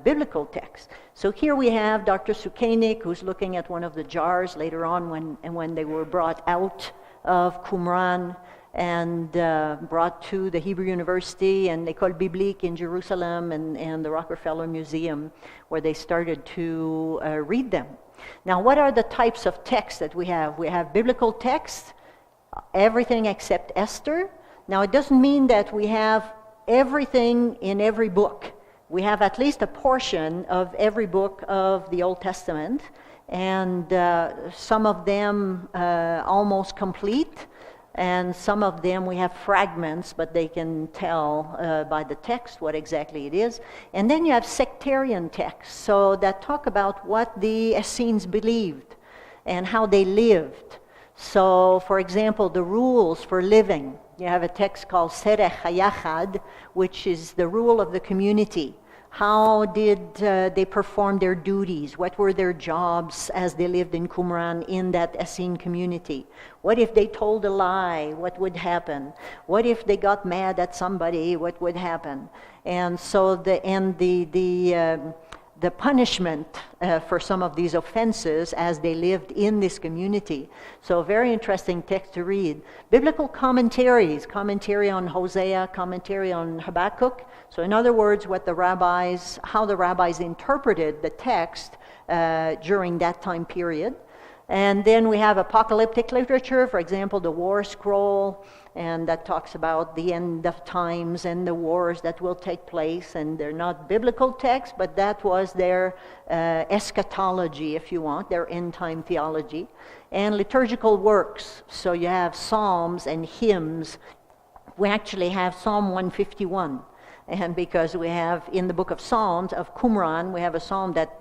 S3: biblical texts? So here we have Dr. Sukenik, who's looking at one of the jars later on when they were brought out of Qumran and brought to the Hebrew University and École Biblique in Jerusalem and the Rockefeller Museum, where they started to read them. Now, what are the types of texts that we have? We have biblical texts, everything except Esther. Now, it doesn't mean that we have everything in every book. We have at least a portion of every book of the Old Testament, and some of them almost complete, and some of them we have fragments, but they can tell by the text what exactly it is. And then you have sectarian texts, so that talk about what the Essenes believed and how they lived. So, for example, the rules for living. You have a text called Serech HaYachad, which is the rule of the community. How did they perform their duties? What were their jobs as they lived in Qumran in that Essene community? What if they told a lie? What would happen? What if they got mad at somebody? What would happen? And so the punishment for some of these offenses as they lived in this community. So a very interesting text to read. Biblical commentaries, commentary on Hosea, commentary on Habakkuk. So in other words, how the rabbis interpreted the text during that time period. And then we have apocalyptic literature, for example, the War Scroll, and that talks about the end of times and the wars that will take place. And they're not biblical texts, but that was their eschatology, if you want, their end-time theology. And liturgical works, so you have psalms and hymns. We actually have Psalm 151. And because we have in the book of Psalms of Qumran, we have a psalm that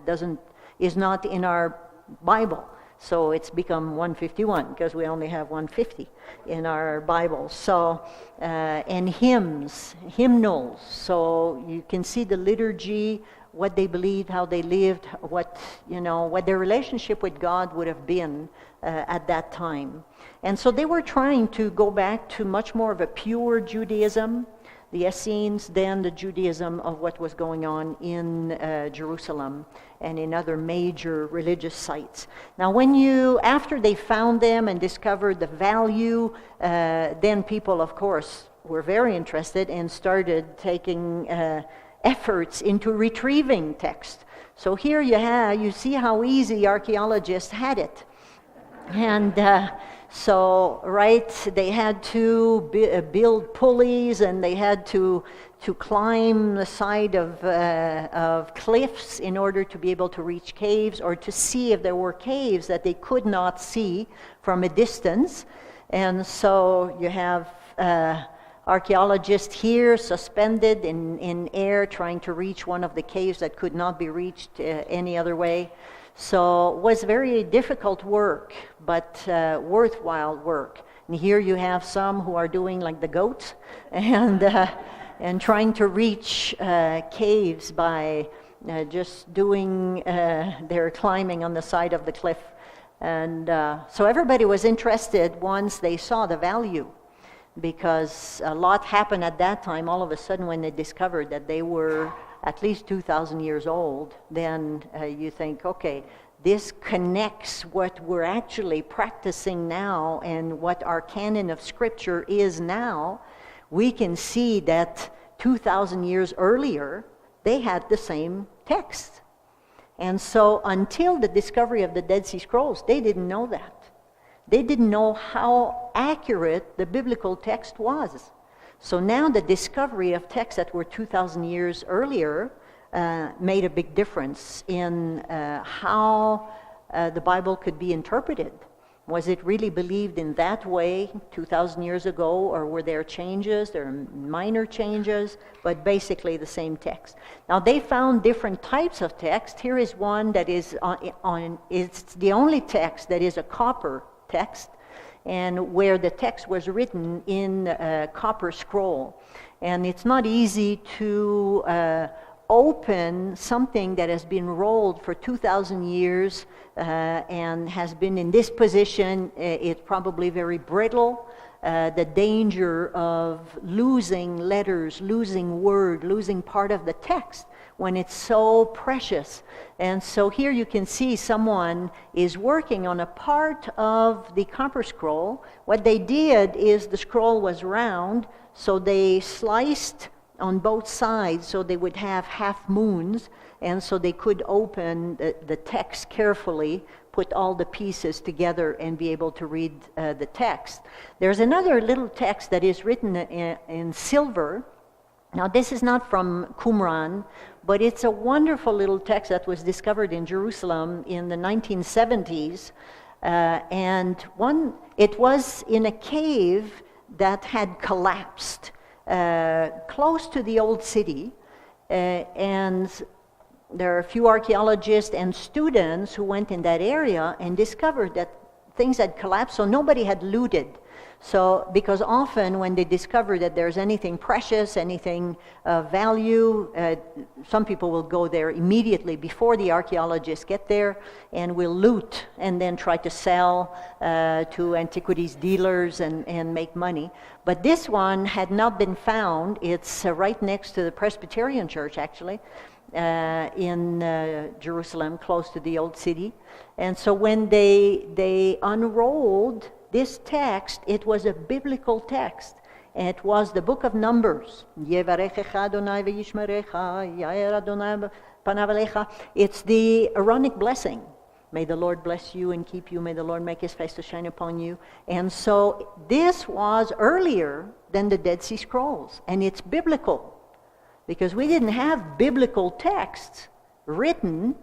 S3: is not in our Bible. So it's become 151 because we only have 150 in our Bible. So, and hymns, hymnals. So you can see the liturgy, what they believed, how they lived, what their relationship with God would have been at that time. And so they were trying to go back to much more of a pure Judaism, the Essenes, than the Judaism of what was going on in Jerusalem and in other major religious sites. Now, after they found them and discovered the value, then people, of course, were very interested and started taking efforts into retrieving text. So here you see how easy archaeologists had it. And they had to build pulleys, and they had to climb the side of cliffs in order to be able to reach caves, or to see if there were caves that they could not see from a distance. And so you have archaeologists here suspended in air trying to reach one of the caves that could not be reached any other way. So it was very difficult work, but worthwhile work. And here you have some who are doing like the goats and trying to reach caves by just doing their climbing on the side of the cliff. And so everybody was interested once they saw the value, because a lot happened at that time. All of a sudden, when they discovered that they were at least 2,000 years old, then you think, okay, this connects what we're actually practicing now and what our canon of Scripture is now. We can see that 2,000 years earlier, they had the same text. And so until the discovery of the Dead Sea Scrolls, they didn't know that. They didn't know how accurate the biblical text was. So now the discovery of texts that were 2,000 years earlier made a big difference in how the Bible could be interpreted. Was it really believed in that way 2,000 years ago, or were there changes? There are minor changes, but basically the same text. Now they found different types of text. Here is one that is it's the only text that is a copper text, and where the text was written in a copper scroll. And it's not easy to open something that has been rolled for 2,000 years and has been in this position. It's probably very brittle. The danger of losing letters, losing word, losing part of the text when it's so precious. And so here you can see someone is working on a part of the copper scroll. What they did is the scroll was round, so they sliced on both sides so they would have half moons, and so they could open the text carefully, put all the pieces together, and be able to read the text. There's another little text that is written in silver. Now this is not from Qumran, but it's a wonderful little text that was discovered in Jerusalem in the 1970s. It was in a cave that had collapsed close to the old city, and there are a few archaeologists and students who went in that area and discovered that things had collapsed, so nobody had looted. So, because often when they discover that there's anything precious, anything of value, some people will go there immediately before the archaeologists get there and will loot and then try to sell to antiquities dealers and make money. But this one had not been found. It's right next to the Presbyterian church, actually, in Jerusalem, close to the old city. And so when they unrolled this text, it was a biblical text. And it was the book of Numbers. It's the Aaronic blessing. May the Lord bless you and keep you. May the Lord make his face to shine upon you. And so this was earlier than the Dead Sea Scrolls. And it's biblical, because we didn't have biblical texts written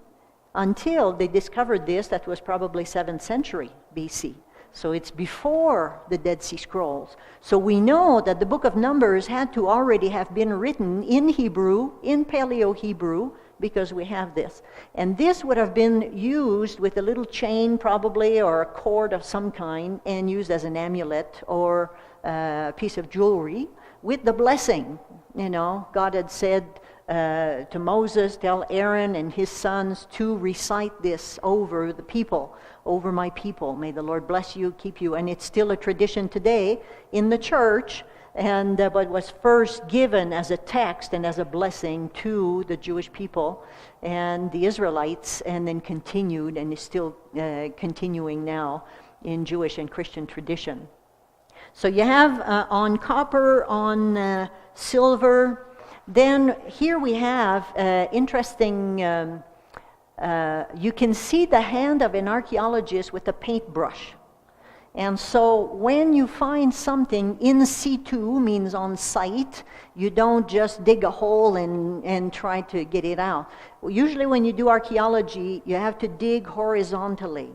S3: until they discovered this. That was probably 7th century BC. So it's before the Dead Sea Scrolls. So we know that the book of Numbers had to already have been written in Hebrew, in Paleo-Hebrew, because we have this. And this would have been used with a little chain probably, or a cord of some kind, and used as an amulet or a piece of jewelry with the blessing. You know, God had said to Moses, tell Aaron and his sons to recite this over the people, over my people. May the Lord bless you, keep you. And it's still a tradition today in the church, and but was first given as a text and as a blessing to the Jewish people and the Israelites, and then continued, and is still continuing now in Jewish and Christian tradition. So you have on copper, on silver. Then here we have interesting, you can see the hand of an archaeologist with a paintbrush. And so when you find something in situ, means on site, you don't just dig a hole and try to get it out. Usually when you do archaeology, you have to dig horizontally.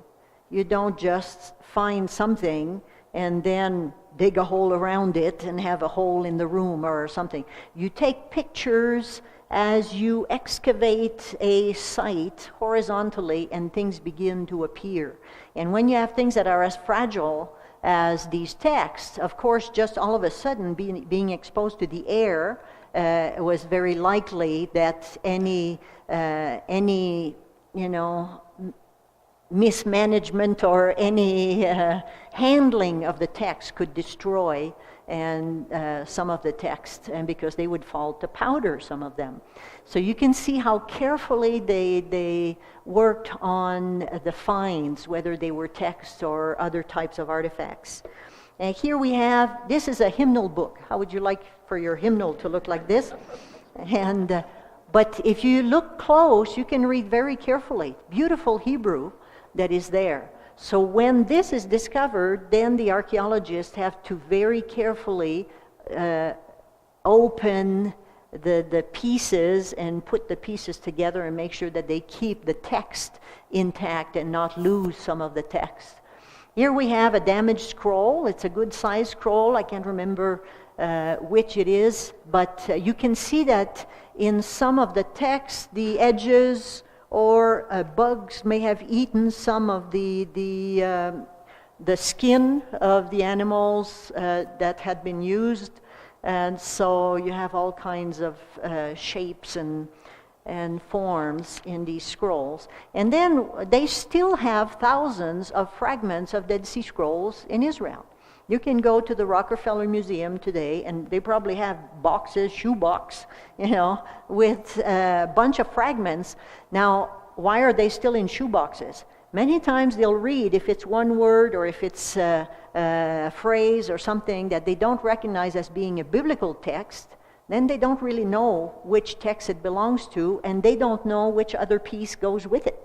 S3: You don't just find something and then dig a hole around it and have a hole in the room or something. You take pictures as you excavate a site horizontally, and things begin to appear. And when you have things that are as fragile as these texts, of course, just all of a sudden being exposed to the air, it was very likely that any mismanagement or any handling of the text could destroy some of the text, and because they would fall to powder, some of them. So you can see how carefully they worked on the finds, whether they were texts or other types of artifacts. And here we have, this is a hymnal book. How would you like for your hymnal to look like this? But if you look close, you can read very carefully. Beautiful Hebrew that is there. So when this is discovered, then the archaeologists have to very carefully open the pieces and put the pieces together and make sure that they keep the text intact and not lose some of the text. Here we have a damaged scroll. It's a good size scroll. I can't remember which it is, but you can see that in some of the text, the edges or bugs may have eaten some of the skin of the animals that had been used, and so you have all kinds of shapes and forms in these scrolls. And then they still have thousands of fragments of Dead Sea Scrolls in Israel. You can go to the Rockefeller Museum today, and they probably have boxes, shoebox, with a bunch of fragments. Now, why are they still in shoeboxes? Many times they'll read, if it's one word or if it's a phrase or something that they don't recognize as being a biblical text, then they don't really know which text it belongs to, and they don't know which other piece goes with it.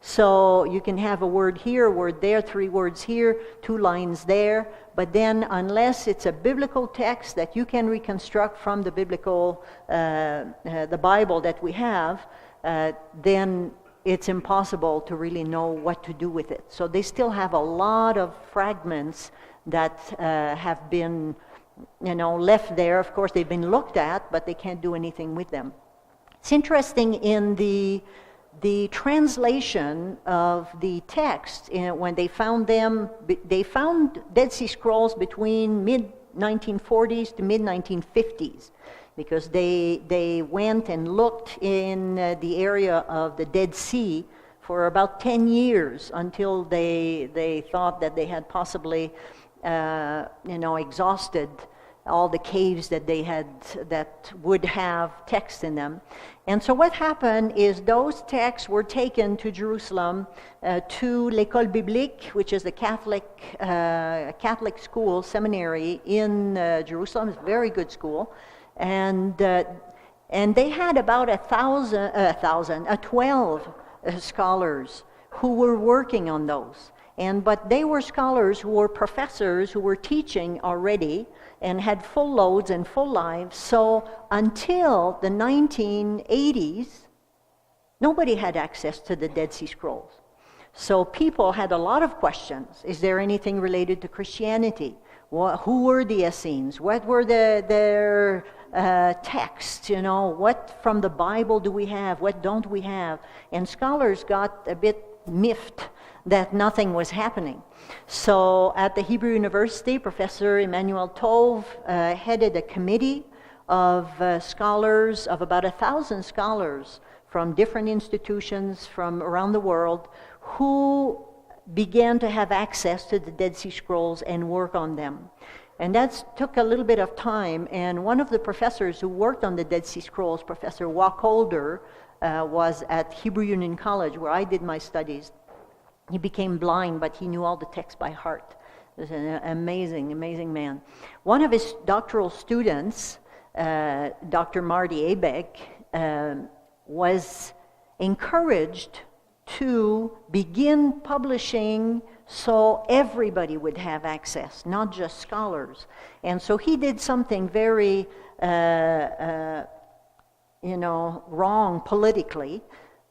S3: So you can have a word here, a word there, 3 words here, 2 lines there, but then unless it's a biblical text that you can reconstruct from the biblical, the Bible that we have, then it's impossible to really know what to do with it. So they still have a lot of fragments that have been left there. Of course, they've been looked at, but they can't do anything with them. It's interesting in the translation of the text, when they found them, they found Dead Sea Scrolls between mid-1940s to mid-1950s, because they went and looked in the area of the Dead Sea for about 10 years until they thought that they had possibly exhausted all the caves that they had that would have text in them. And so what happened is those texts were taken to Jerusalem, to l'École Biblique, which is the Catholic school, seminary in Jerusalem. It's a very good school. And they had about 12 scholars who were working on those. But they were scholars who were professors who were teaching already and had full loads and full lives. So until the 1980s, nobody had access to the Dead Sea Scrolls. So people had a lot of questions. Is there anything related to Christianity? Who were the Essenes? What were their texts? What from the Bible do we have? What don't we have? And scholars got a bit miffed that nothing was happening. So at the Hebrew University, Professor Emmanuel Tove headed a committee of scholars, of about 1,000 scholars from different institutions from around the world, who began to have access to the Dead Sea Scrolls and work on them. And that took a little bit of time, and one of the professors who worked on the Dead Sea Scrolls, Professor Wacholder, was at Hebrew Union College, where I did my studies. He became blind, but he knew all the texts by heart. He was an amazing, amazing man. One of his doctoral students, Dr. Marty Abeck, was encouraged to begin publishing so everybody would have access, not just scholars. And so he did something very, wrong politically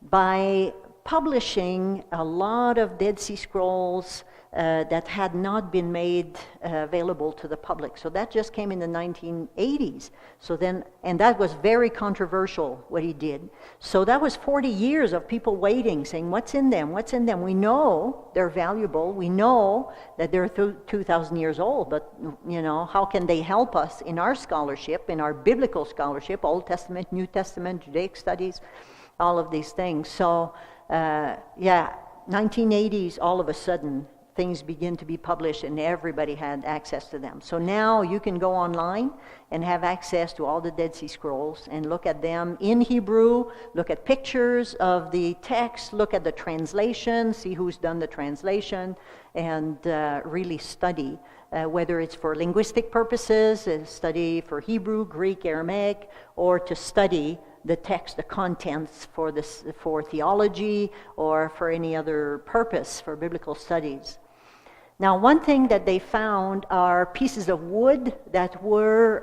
S3: by publishing a lot of Dead Sea Scrolls that had not been made available to the public. So that just came in the 1980s. So then, and that was very controversial, what he did. So that was 40 years of people waiting, saying, what's in them? What's in them? We know they're valuable. We know that they're 2,000 years old, but, you know, how can they help us in our scholarship, in our biblical scholarship, Old Testament, New Testament, Judaic studies, all of these things. So, 1980s, all of a sudden, things begin to be published and everybody had access to them. So now you can go online and have access to all the Dead Sea Scrolls and look at them in Hebrew, look at pictures of the text, look at the translation, see who's done the translation, and really study, whether it's for linguistic purposes, study for Hebrew, Greek, Aramaic, or to study the text, the contents for theology or for any other purpose for biblical studies. Now, one thing that they found are pieces of wood that were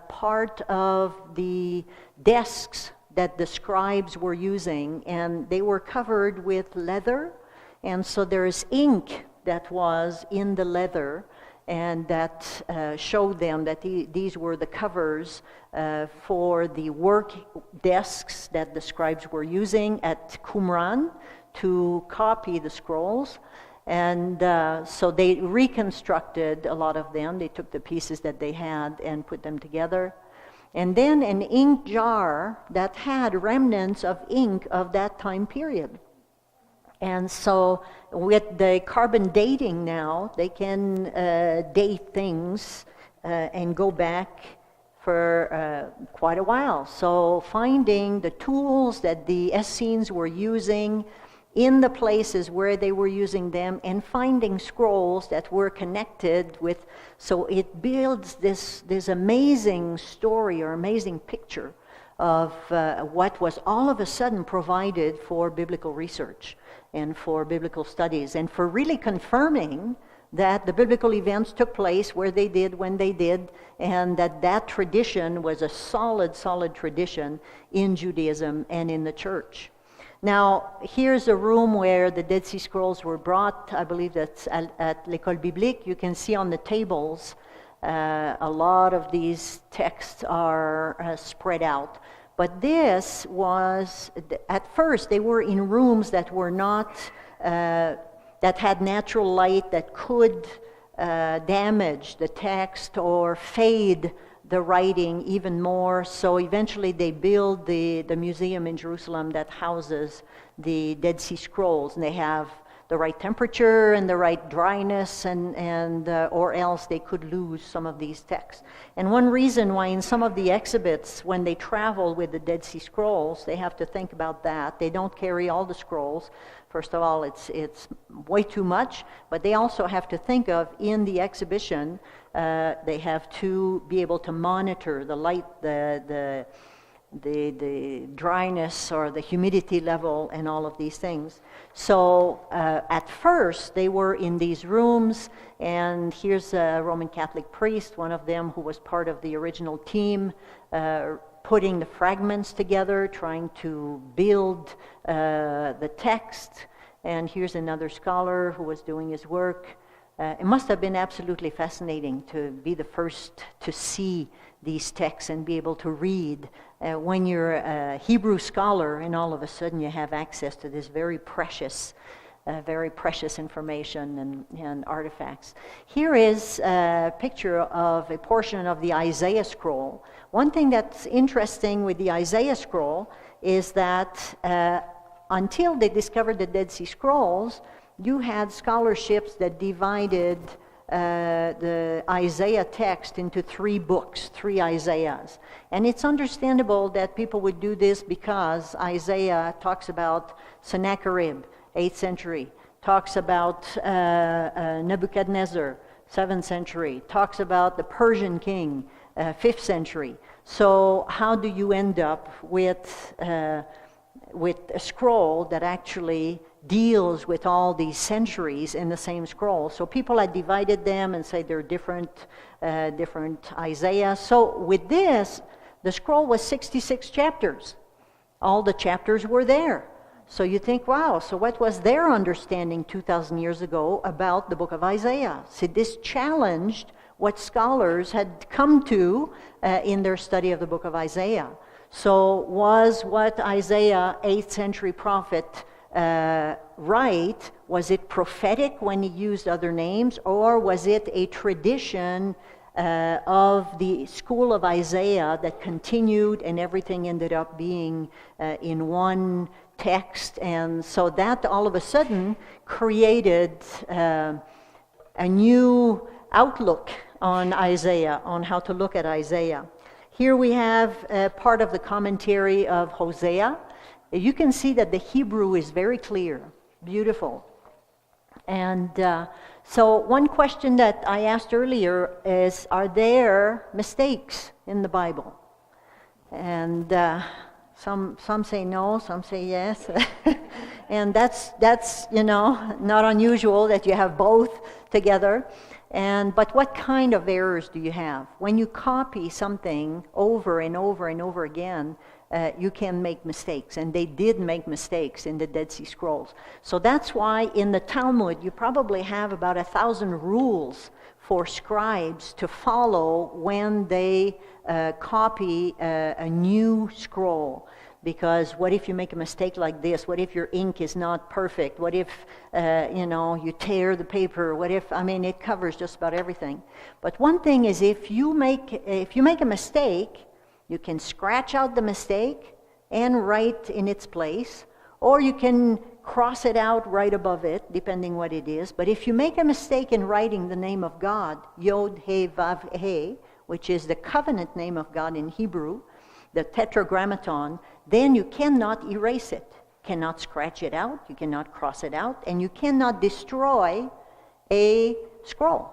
S3: part of the desks that the scribes were using, and they were covered with leather, and so there is ink that was in the leather, and that showed them that these were the covers for the work desks that the scribes were using at Qumran to copy the scrolls. And so they reconstructed a lot of them. They took the pieces that they had and put them together. And then an ink jar that had remnants of ink of that time period. And so with the carbon dating now, they can date things and go back for quite a while. So finding the tools that the Essenes were using in the places where they were using them, and finding scrolls that were connected with, so it builds this amazing story or amazing picture of what was all of a sudden provided for biblical research and for biblical studies, and for really confirming that the biblical events took place where they did, when they did, and that tradition was a solid tradition in Judaism and in the church. Now, here's a room where the Dead Sea Scrolls were brought. I believe that's at l'École Biblique. You can see on the tables a lot of these texts are spread out. But this was, at first, they were in rooms that were not, that had natural light that could damage the text or fade the writing even more. So eventually they build the museum in Jerusalem that houses the Dead Sea Scrolls, and they have the right temperature and the right dryness, and or else they could lose some of these texts. And one reason why in some of the exhibits, when they travel with the Dead Sea Scrolls, they have to think about that. They don't carry all the scrolls. First of all, it's way too much, but they also have to think of, in the exhibition, they have to be able to monitor the light, the dryness or the humidity level and all of these things. So at first they were in these rooms, and here's a Roman Catholic priest, one of them who was part of the original team, putting the fragments together, trying to build the text. And here's another scholar who was doing his work. It must have been absolutely fascinating to be the first to see these texts and be able to read when you're a Hebrew scholar, and all of a sudden you have access to this very precious information and artifacts. Here is a picture of a portion of the Isaiah scroll. One thing that's interesting with the Isaiah scroll is that until they discovered the Dead Sea Scrolls, you had scholarships that divided the Isaiah text into 3 books, 3 Isaiahs. And it's understandable that people would do this because Isaiah talks about Sennacherib, 8th century, talks about Nebuchadnezzar, 7th century, talks about the Persian king, 5th century. So how do you end up with a scroll that actually deals with all these centuries in the same scroll? So people had divided them and say they're different Isaiah. So with this, the scroll was 66 chapters. All the chapters were there. So you think, wow, so what was their understanding 2,000 years ago about the book of Isaiah? See, this challenged what scholars had come to in their study of the book of Isaiah. So was what Isaiah, 8th century prophet, right? Was it prophetic when he used other names, or was it a tradition of the school of Isaiah that continued and everything ended up being in one text? And so that all of a sudden created a new outlook on Isaiah, on how to look at Isaiah. Here we have part of the commentary of Hosea. You can see that the Hebrew is very clear, beautiful. And so one question that I asked earlier is, are there mistakes in the Bible? And some say no, some say yes. And that's not unusual that you have both together. But what kind of errors do you have? When you copy something over and over and over again, you can make mistakes, and they did make mistakes in the Dead Sea Scrolls. So that's why in the Talmud you probably have about 1,000 rules for scribes to follow when they copy a new scroll. Because what if you make a mistake like this? What if your ink is not perfect? What if you tear the paper? What if, it covers just about everything. But one thing is, if you make a mistake, you can scratch out the mistake and write in its place, or you can cross it out right above it, depending what it is. But if you make a mistake in writing the name of God, Yod, He, Vav, He, which is the covenant name of God in Hebrew, the tetragrammaton, then you cannot erase it. Cannot scratch it out, you cannot cross it out, and you cannot destroy a scroll.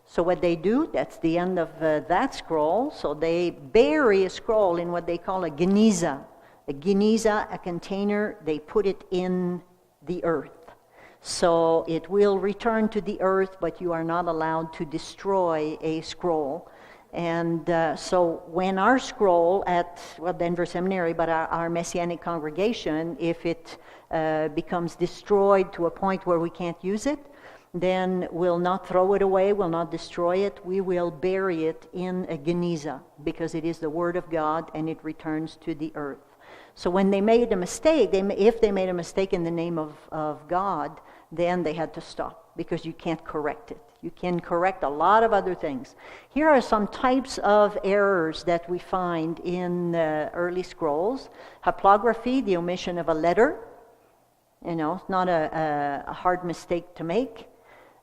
S3: So what they do, that's the end of that scroll. So they bury a scroll in what they call a geniza. A geniza, a container, they put it in the earth. So it will return to the earth, but you are not allowed to destroy a scroll. And so when our scroll at Denver Seminary, but our Messianic congregation, if it becomes destroyed to a point where we can't use it, then we'll not throw it away, we'll not destroy it, we will bury it in a geniza, because it is the Word of God and it returns to the earth. So when they made a mistake, if they made a mistake in the name of God, then they had to stop, because you can't correct it. You can correct a lot of other things. Here are some types of errors that we find in early scrolls. Haplography, the omission of a letter. It's not a hard mistake to make.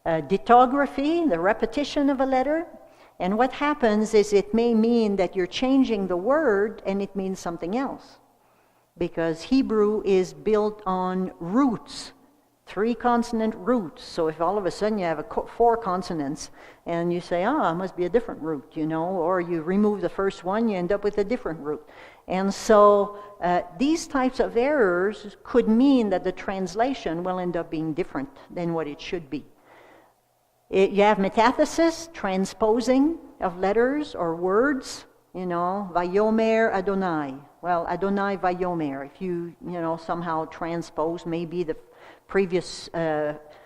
S3: Ditography, the repetition of a letter. And what happens is it may mean that you're changing the word and it means something else. Because Hebrew is built on roots. 3 consonant roots. So if all of a sudden you have 4 consonants and you say, it must be a different root, or you remove the first one, you end up with a different root. And so these types of errors could mean that the translation will end up being different than what it should be. You have metathesis, transposing of letters or words, Vayomer Adonai. Well, Adonai Vayomer. If you somehow transpose, maybe the previous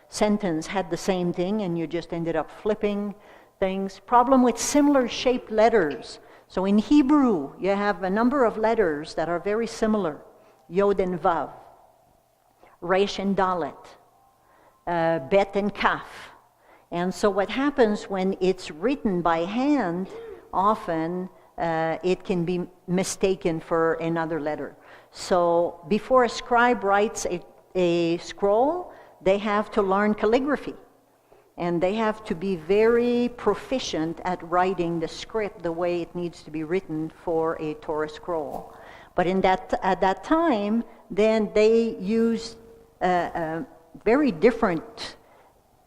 S3: sentence had the same thing and you just ended up flipping things. Problem with similar shaped letters. So in Hebrew, you have a number of letters that are very similar. Yod and Vav, Resh and Dalet, Bet and Kaf. And so what happens when it's written by hand, often it can be mistaken for another letter. So before a scribe writes a scroll, they have to learn calligraphy. And they have to be very proficient at writing the script the way it needs to be written for a Torah scroll. But at that time, then they used a very different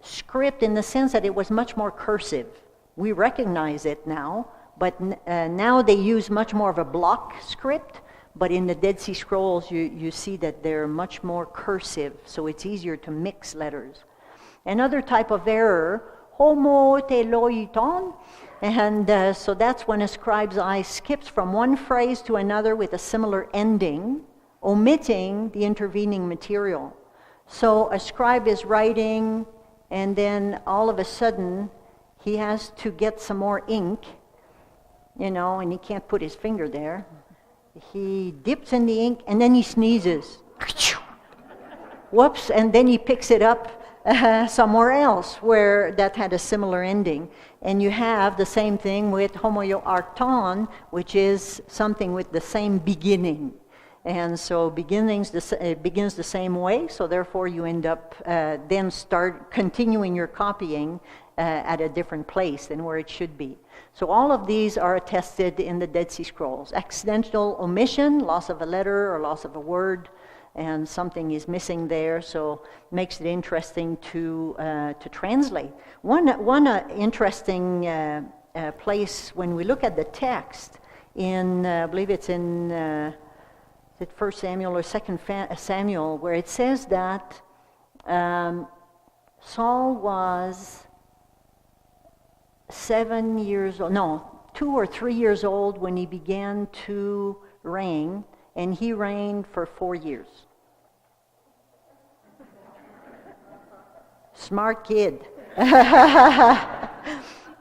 S3: script in the sense that it was much more cursive. We recognize it now, but now they use much more of a block script. But in the Dead Sea Scrolls, you see that they're much more cursive, so it's easier to mix letters. Another type of error, homoteloiton, and so that's when a scribe's eye skips from one phrase to another with a similar ending. omitting the intervening material. So a scribe is writing, and then all of a sudden he has to get some more ink, and he can't put his finger there. He dips in the ink, and then he sneezes. Whoops, and then he picks it up somewhere else where that had a similar ending. And you have the same thing with homoio arton, which is something with the same beginning. And so begins the same way, so therefore you end up then start continuing your copying at a different place than where it should be. So all of these are attested in the Dead Sea Scrolls. Accidental omission, loss of a letter or loss of a word, and something is missing there, so makes it interesting to translate. One interesting place when we look at the text in, I believe it's in is it 1 Samuel or 2 Samuel, where it says that Saul was 2 or 3 years old when he began to reign, and he reigned for 4 years. Smart kid.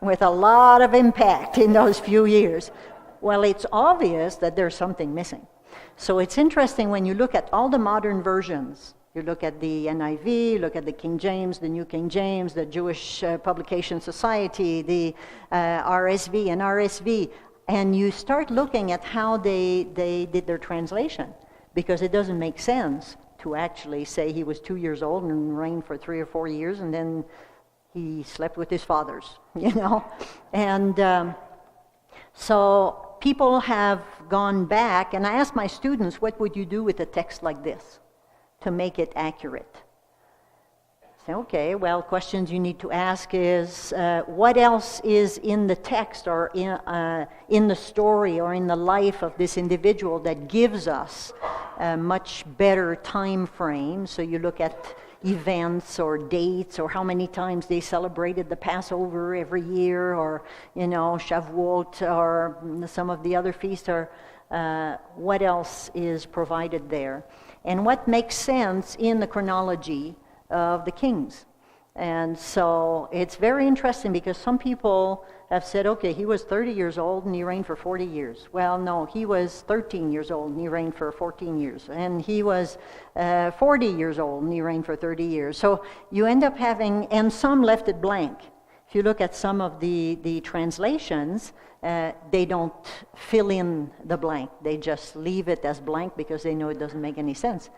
S3: With a lot of impact in those few years. Well, it's obvious that there's something missing. So it's interesting when you look at all the modern versions. You look at the NIV, look at the King James, the New King James, the Jewish Publication Society, the RSV and RSV, and you start looking at how they did their translation, because it doesn't make sense to actually say he was 2 years old and reigned for 3 or 4 years, and then he slept with his fathers, And so people have gone back, and I asked my students, what would you do with a text like this to make it accurate? I say, okay, well, questions you need to ask is, what else is in the text or in the story or in the life of this individual that gives us a much better time frame? So you look at events or dates or how many times they celebrated the Passover every year, or Shavuot or some of the other feasts, or what else is provided there, and what makes sense in the chronology of the kings. And so it's very interesting, because some people have said, okay, he was 30 years old and he reigned for 40 years. Well, no, he was 13 years old and he reigned for 14 years. And he was 40 years old and he reigned for 30 years. So you end up having, and some left it blank. If you look at some of the translations, they don't fill in the blank. They just leave it as blank because they know it doesn't make any sense.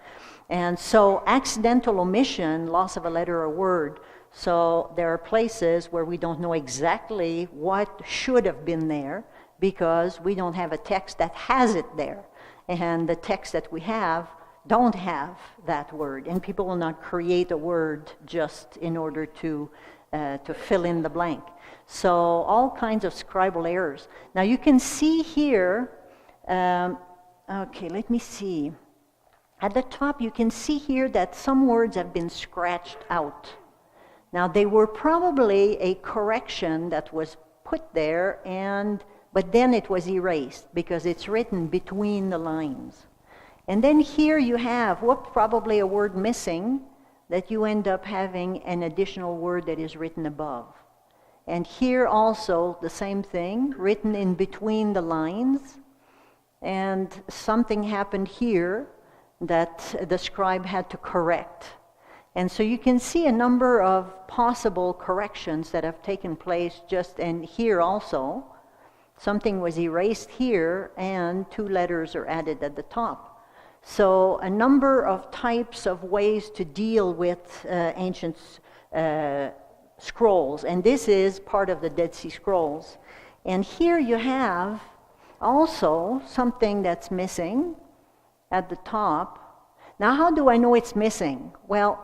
S3: And so accidental omission, loss of a letter or word. So there are places where we don't know exactly what should have been there because we don't have a text that has it there. And the text that we have don't have that word. And people will not create a word just in order to fill in the blank. So all kinds of scribal errors. Now you can see here, okay, let me see. At the top you can see here that some words have been scratched out. Now they were probably a correction that was put there, but then it was erased because it's written between the lines. And then here you have probably a word missing that you end up having an additional word that is written above. And here also the same thing, written in between the lines, and something happened here that the scribe had to correct. And so you can see a number of possible corrections that have taken place and here also. Something was erased here and 2 letters are added at the top. So a number of types of ways to deal with ancient scrolls. And this is part of the Dead Sea Scrolls. And here you have also something that's missing at the top. Now, how do I know it's missing? Well,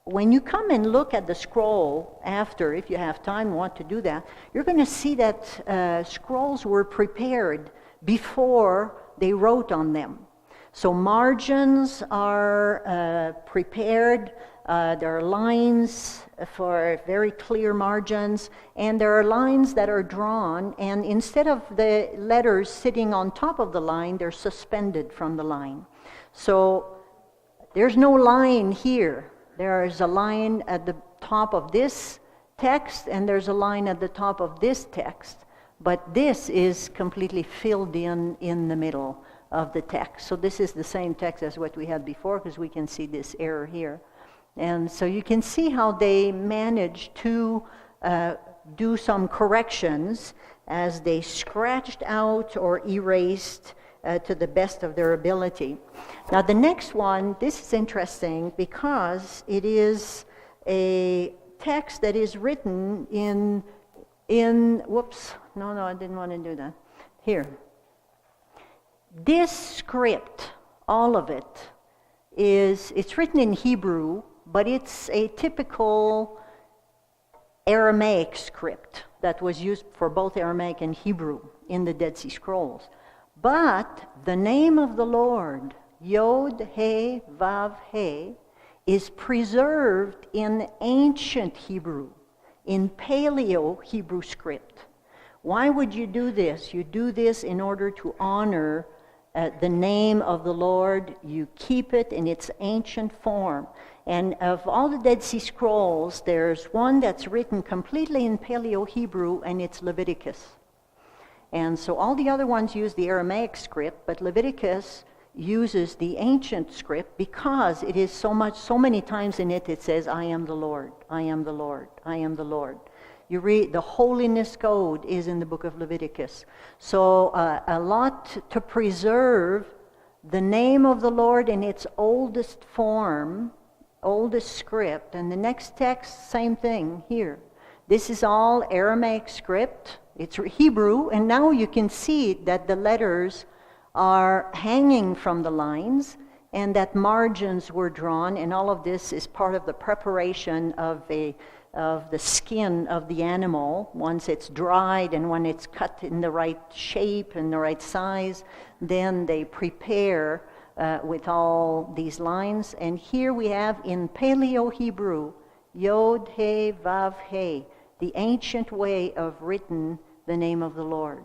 S3: when you come and look at the scroll after, if you have time and want to do that, you're going to see that scrolls were prepared before they wrote on them. So margins are prepared. There are lines for very clear margins, and there are lines that are drawn, and instead of the letters sitting on top of the line, they're suspended from the line. So there's no line here. There is a line at the top of this text, and there's a line at the top of this text. But this is completely filled in the middle of the text. So this is the same text as what we had before, because we can see this error here. And so you can see how they managed to do some corrections as they scratched out or erased to the best of their ability. Now the next one, this is interesting because it is a text that is written in whoops, no, I didn't want to do that. Here. This script, all of it, it's written in Hebrew, but it's a typical Aramaic script that was used for both Aramaic and Hebrew in the Dead Sea Scrolls. But the name of the Lord, Yod He Vav He, is preserved in ancient Hebrew, in Paleo Hebrew script. Why would you do this? You do this in order to honor the name of the Lord. You keep it in its ancient form. And of all the Dead Sea Scrolls, there's one that's written completely in Paleo Hebrew, and it's Leviticus. And so all the other ones use the Aramaic script, but Leviticus uses the ancient script because it is so many times in it, it says, I am the Lord, I am the Lord, I am the Lord. You read, the holiness code is in the book of Leviticus. So a lot to preserve the name of the Lord in its oldest form, oldest script. And the next text, same thing here. This is all Aramaic script. It's Hebrew, and now you can see that the letters are hanging from the lines and that margins were drawn, and all of this is part of the preparation of the skin of the animal. Once it's dried and when it's cut in the right shape and the right size, then they prepare with all these lines. And here we have in Paleo Hebrew, Yod He Vav He, the ancient way of written the name of the Lord.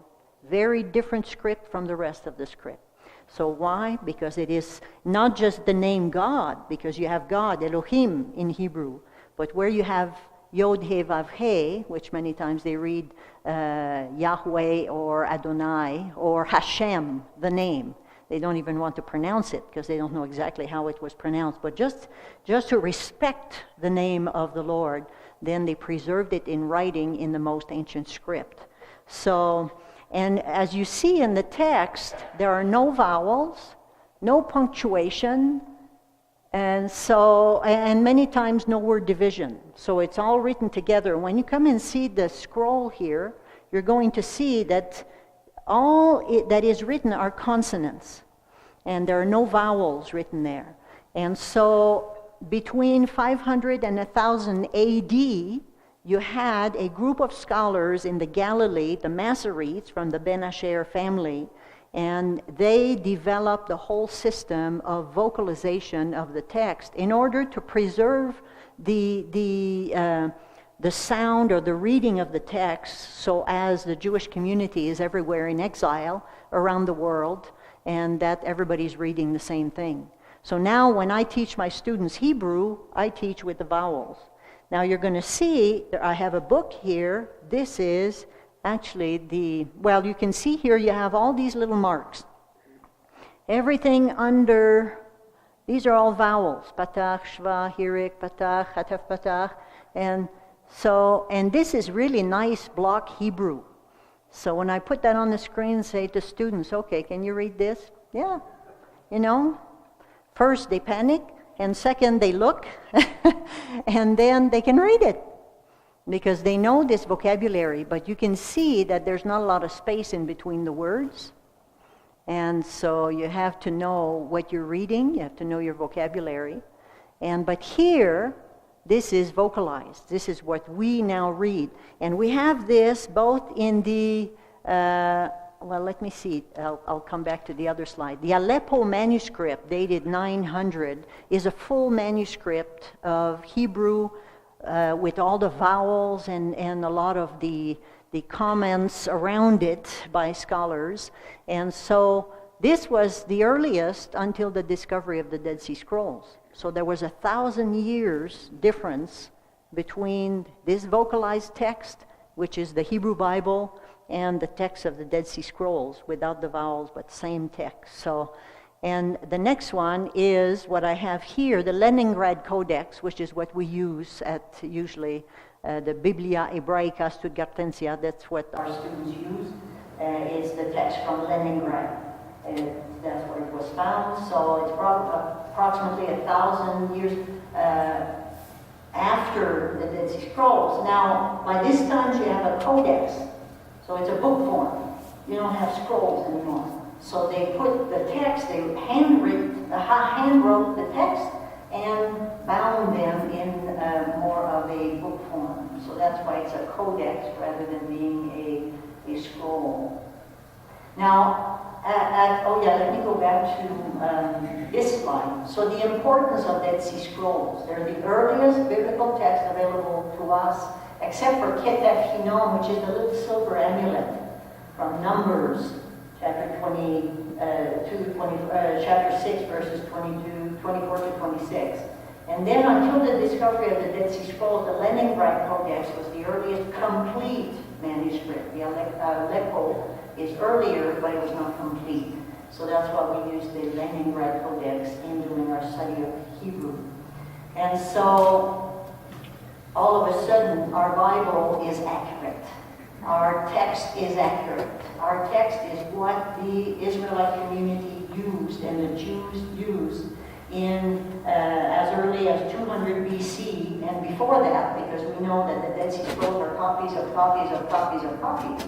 S3: Very different script from the rest of the script. So why? Because it is not just the name God, because you have God, Elohim in Hebrew, but where you have Yod He Vav He, which many times they read Yahweh or Adonai or Hashem, the name. They don't even want to pronounce it because they don't know exactly how it was pronounced. But just to respect the name of the Lord, then they preserved it in writing in the most ancient script. So, and as you see in the text, there are no vowels, no punctuation, and many times no word division. So it's all written together. When you come and see the scroll here, you're going to see that all that is written are consonants, and there are no vowels written there. And so between 500 and 1000 AD, you had a group of scholars in the Galilee, the Masoretes from the Ben Asher family, and they developed the whole system of vocalization of the text in order to preserve the sound or the reading of the text, so as the Jewish community is everywhere in exile around the world, and that everybody's reading the same thing. So now when I teach my students Hebrew, I teach with the vowels. Now you're going to see, I have a book here. This is actually you can see here you have all these little marks. Everything under, these are all vowels. Patach, Shva, Hirik, Patach, Hataf, Patach. And this is really nice block Hebrew. So when I put that on the screen, say to students, okay, can you read this? Yeah. First they panic, and second they look, and then they can read it because they know this vocabulary. But you can see that there's not a lot of space in between the words, and so you have to know what you're reading. You have to know your vocabulary. But here, this is vocalized. This is what we now read, and we have this both in the let me see. I'll come back to the other slide. The Aleppo manuscript, dated 900, is a full manuscript of Hebrew with all the vowels and a lot of the comments around it by scholars. And so this was the earliest until the discovery of the Dead Sea Scrolls. So there was 1,000 years difference between this vocalized text, which is the Hebrew Bible, and the text of the Dead Sea Scrolls, without the vowels, but same text. So, and the next one is what I have here, the Leningrad Codex, which is what we use at usually the Biblia Hebraica Stuttgartensia. That's what our students use, is the text from Leningrad. That's where it was found. So it's approximately 1,000 years after the Dead Sea Scrolls. Now, by this time, you have a codex. So it's a book form. You don't have scrolls anymore. So they put the text, they handwrote the text and bound them in more of a book form. So that's why it's a codex rather than being a scroll. Now, let me go back to this slide. So the importance of Dead Sea Scrolls. They're the earliest biblical text available to us, except for Ketef Hinnom, which is the little silver amulet from Numbers, chapter 6, verses 24 to 26. And then until the discovery of the Dead Sea Scrolls, the Leningrad Codex was the earliest complete manuscript. The Aleppo is earlier, but it was not complete. So that's why we use the Leningrad Codex in doing our study of Hebrew. And so, all of a sudden, our Bible is accurate. Our text is accurate. Our text is what the Israelite community used and the Jews used in as early as 200 BC and before that, because we know that the Dead Sea Scrolls are copies of copies of copies of copies.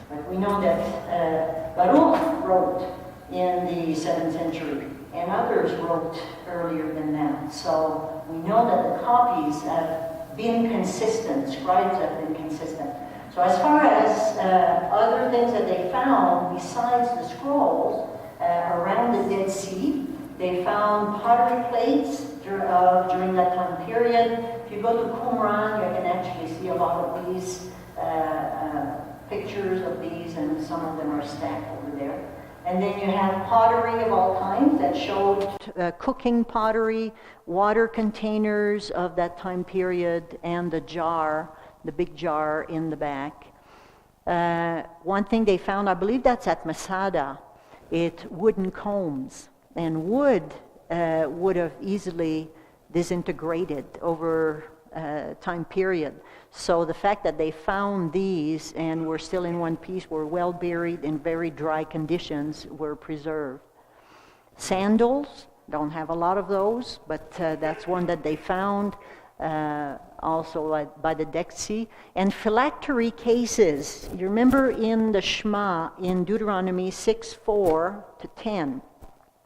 S3: But we know that Baruch wrote in the 7th century, and others wrote earlier than that. So we know that the copies have been consistent, scribes have been consistent. So as far as other things that they found besides the scrolls around the Dead Sea, they found pottery plates during that time period. If you go to Qumran, you can actually see a lot of these pictures of these, and some of them are stacked over there. And then you have pottery of all kinds that showed cooking pottery, water containers of that time period, and the jar, the big jar in the back. One thing they found, I believe that's at Masada, wooden combs. And wood would have easily disintegrated over time period. So the fact that they found these and were still in one piece, were well buried in very dry conditions, were preserved. Sandals, don't have a lot of those, but that's one that they found also by the Dead Sea. And phylactery cases. You remember in the Shema in Deuteronomy 6:4-10.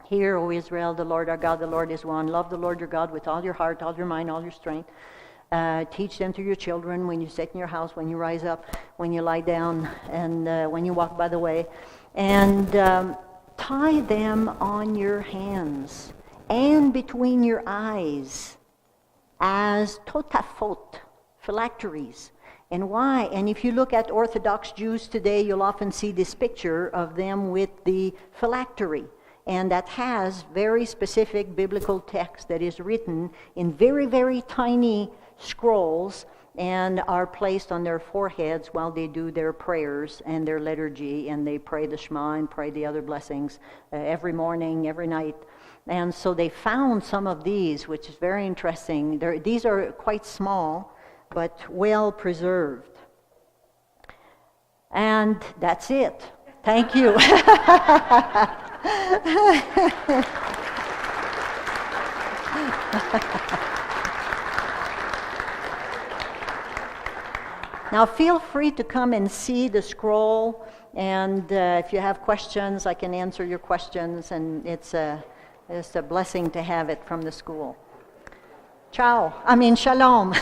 S3: Hear, O Israel, the Lord our God, the Lord is one. Love the Lord your God with all your heart, all your mind, all your strength. Teach them to your children when you sit in your house, when you rise up, when you lie down, and when you walk by the way. And tie them on your hands and between your eyes as totafot, phylacteries. And why? And if you look at Orthodox Jews today, you'll often see this picture of them with the phylactery. And that has very specific biblical text that is written in very, very tiny scrolls and are placed on their foreheads while they do their prayers and their liturgy, and they pray the Shema and pray the other blessings every morning, every night. And so they found some of these, which is very interesting. These are quite small, but well preserved. And that's it. Thank you. Now feel free to come and see the scroll, and if you have questions, I can answer your questions, and it's a blessing to have it from the school. Shalom.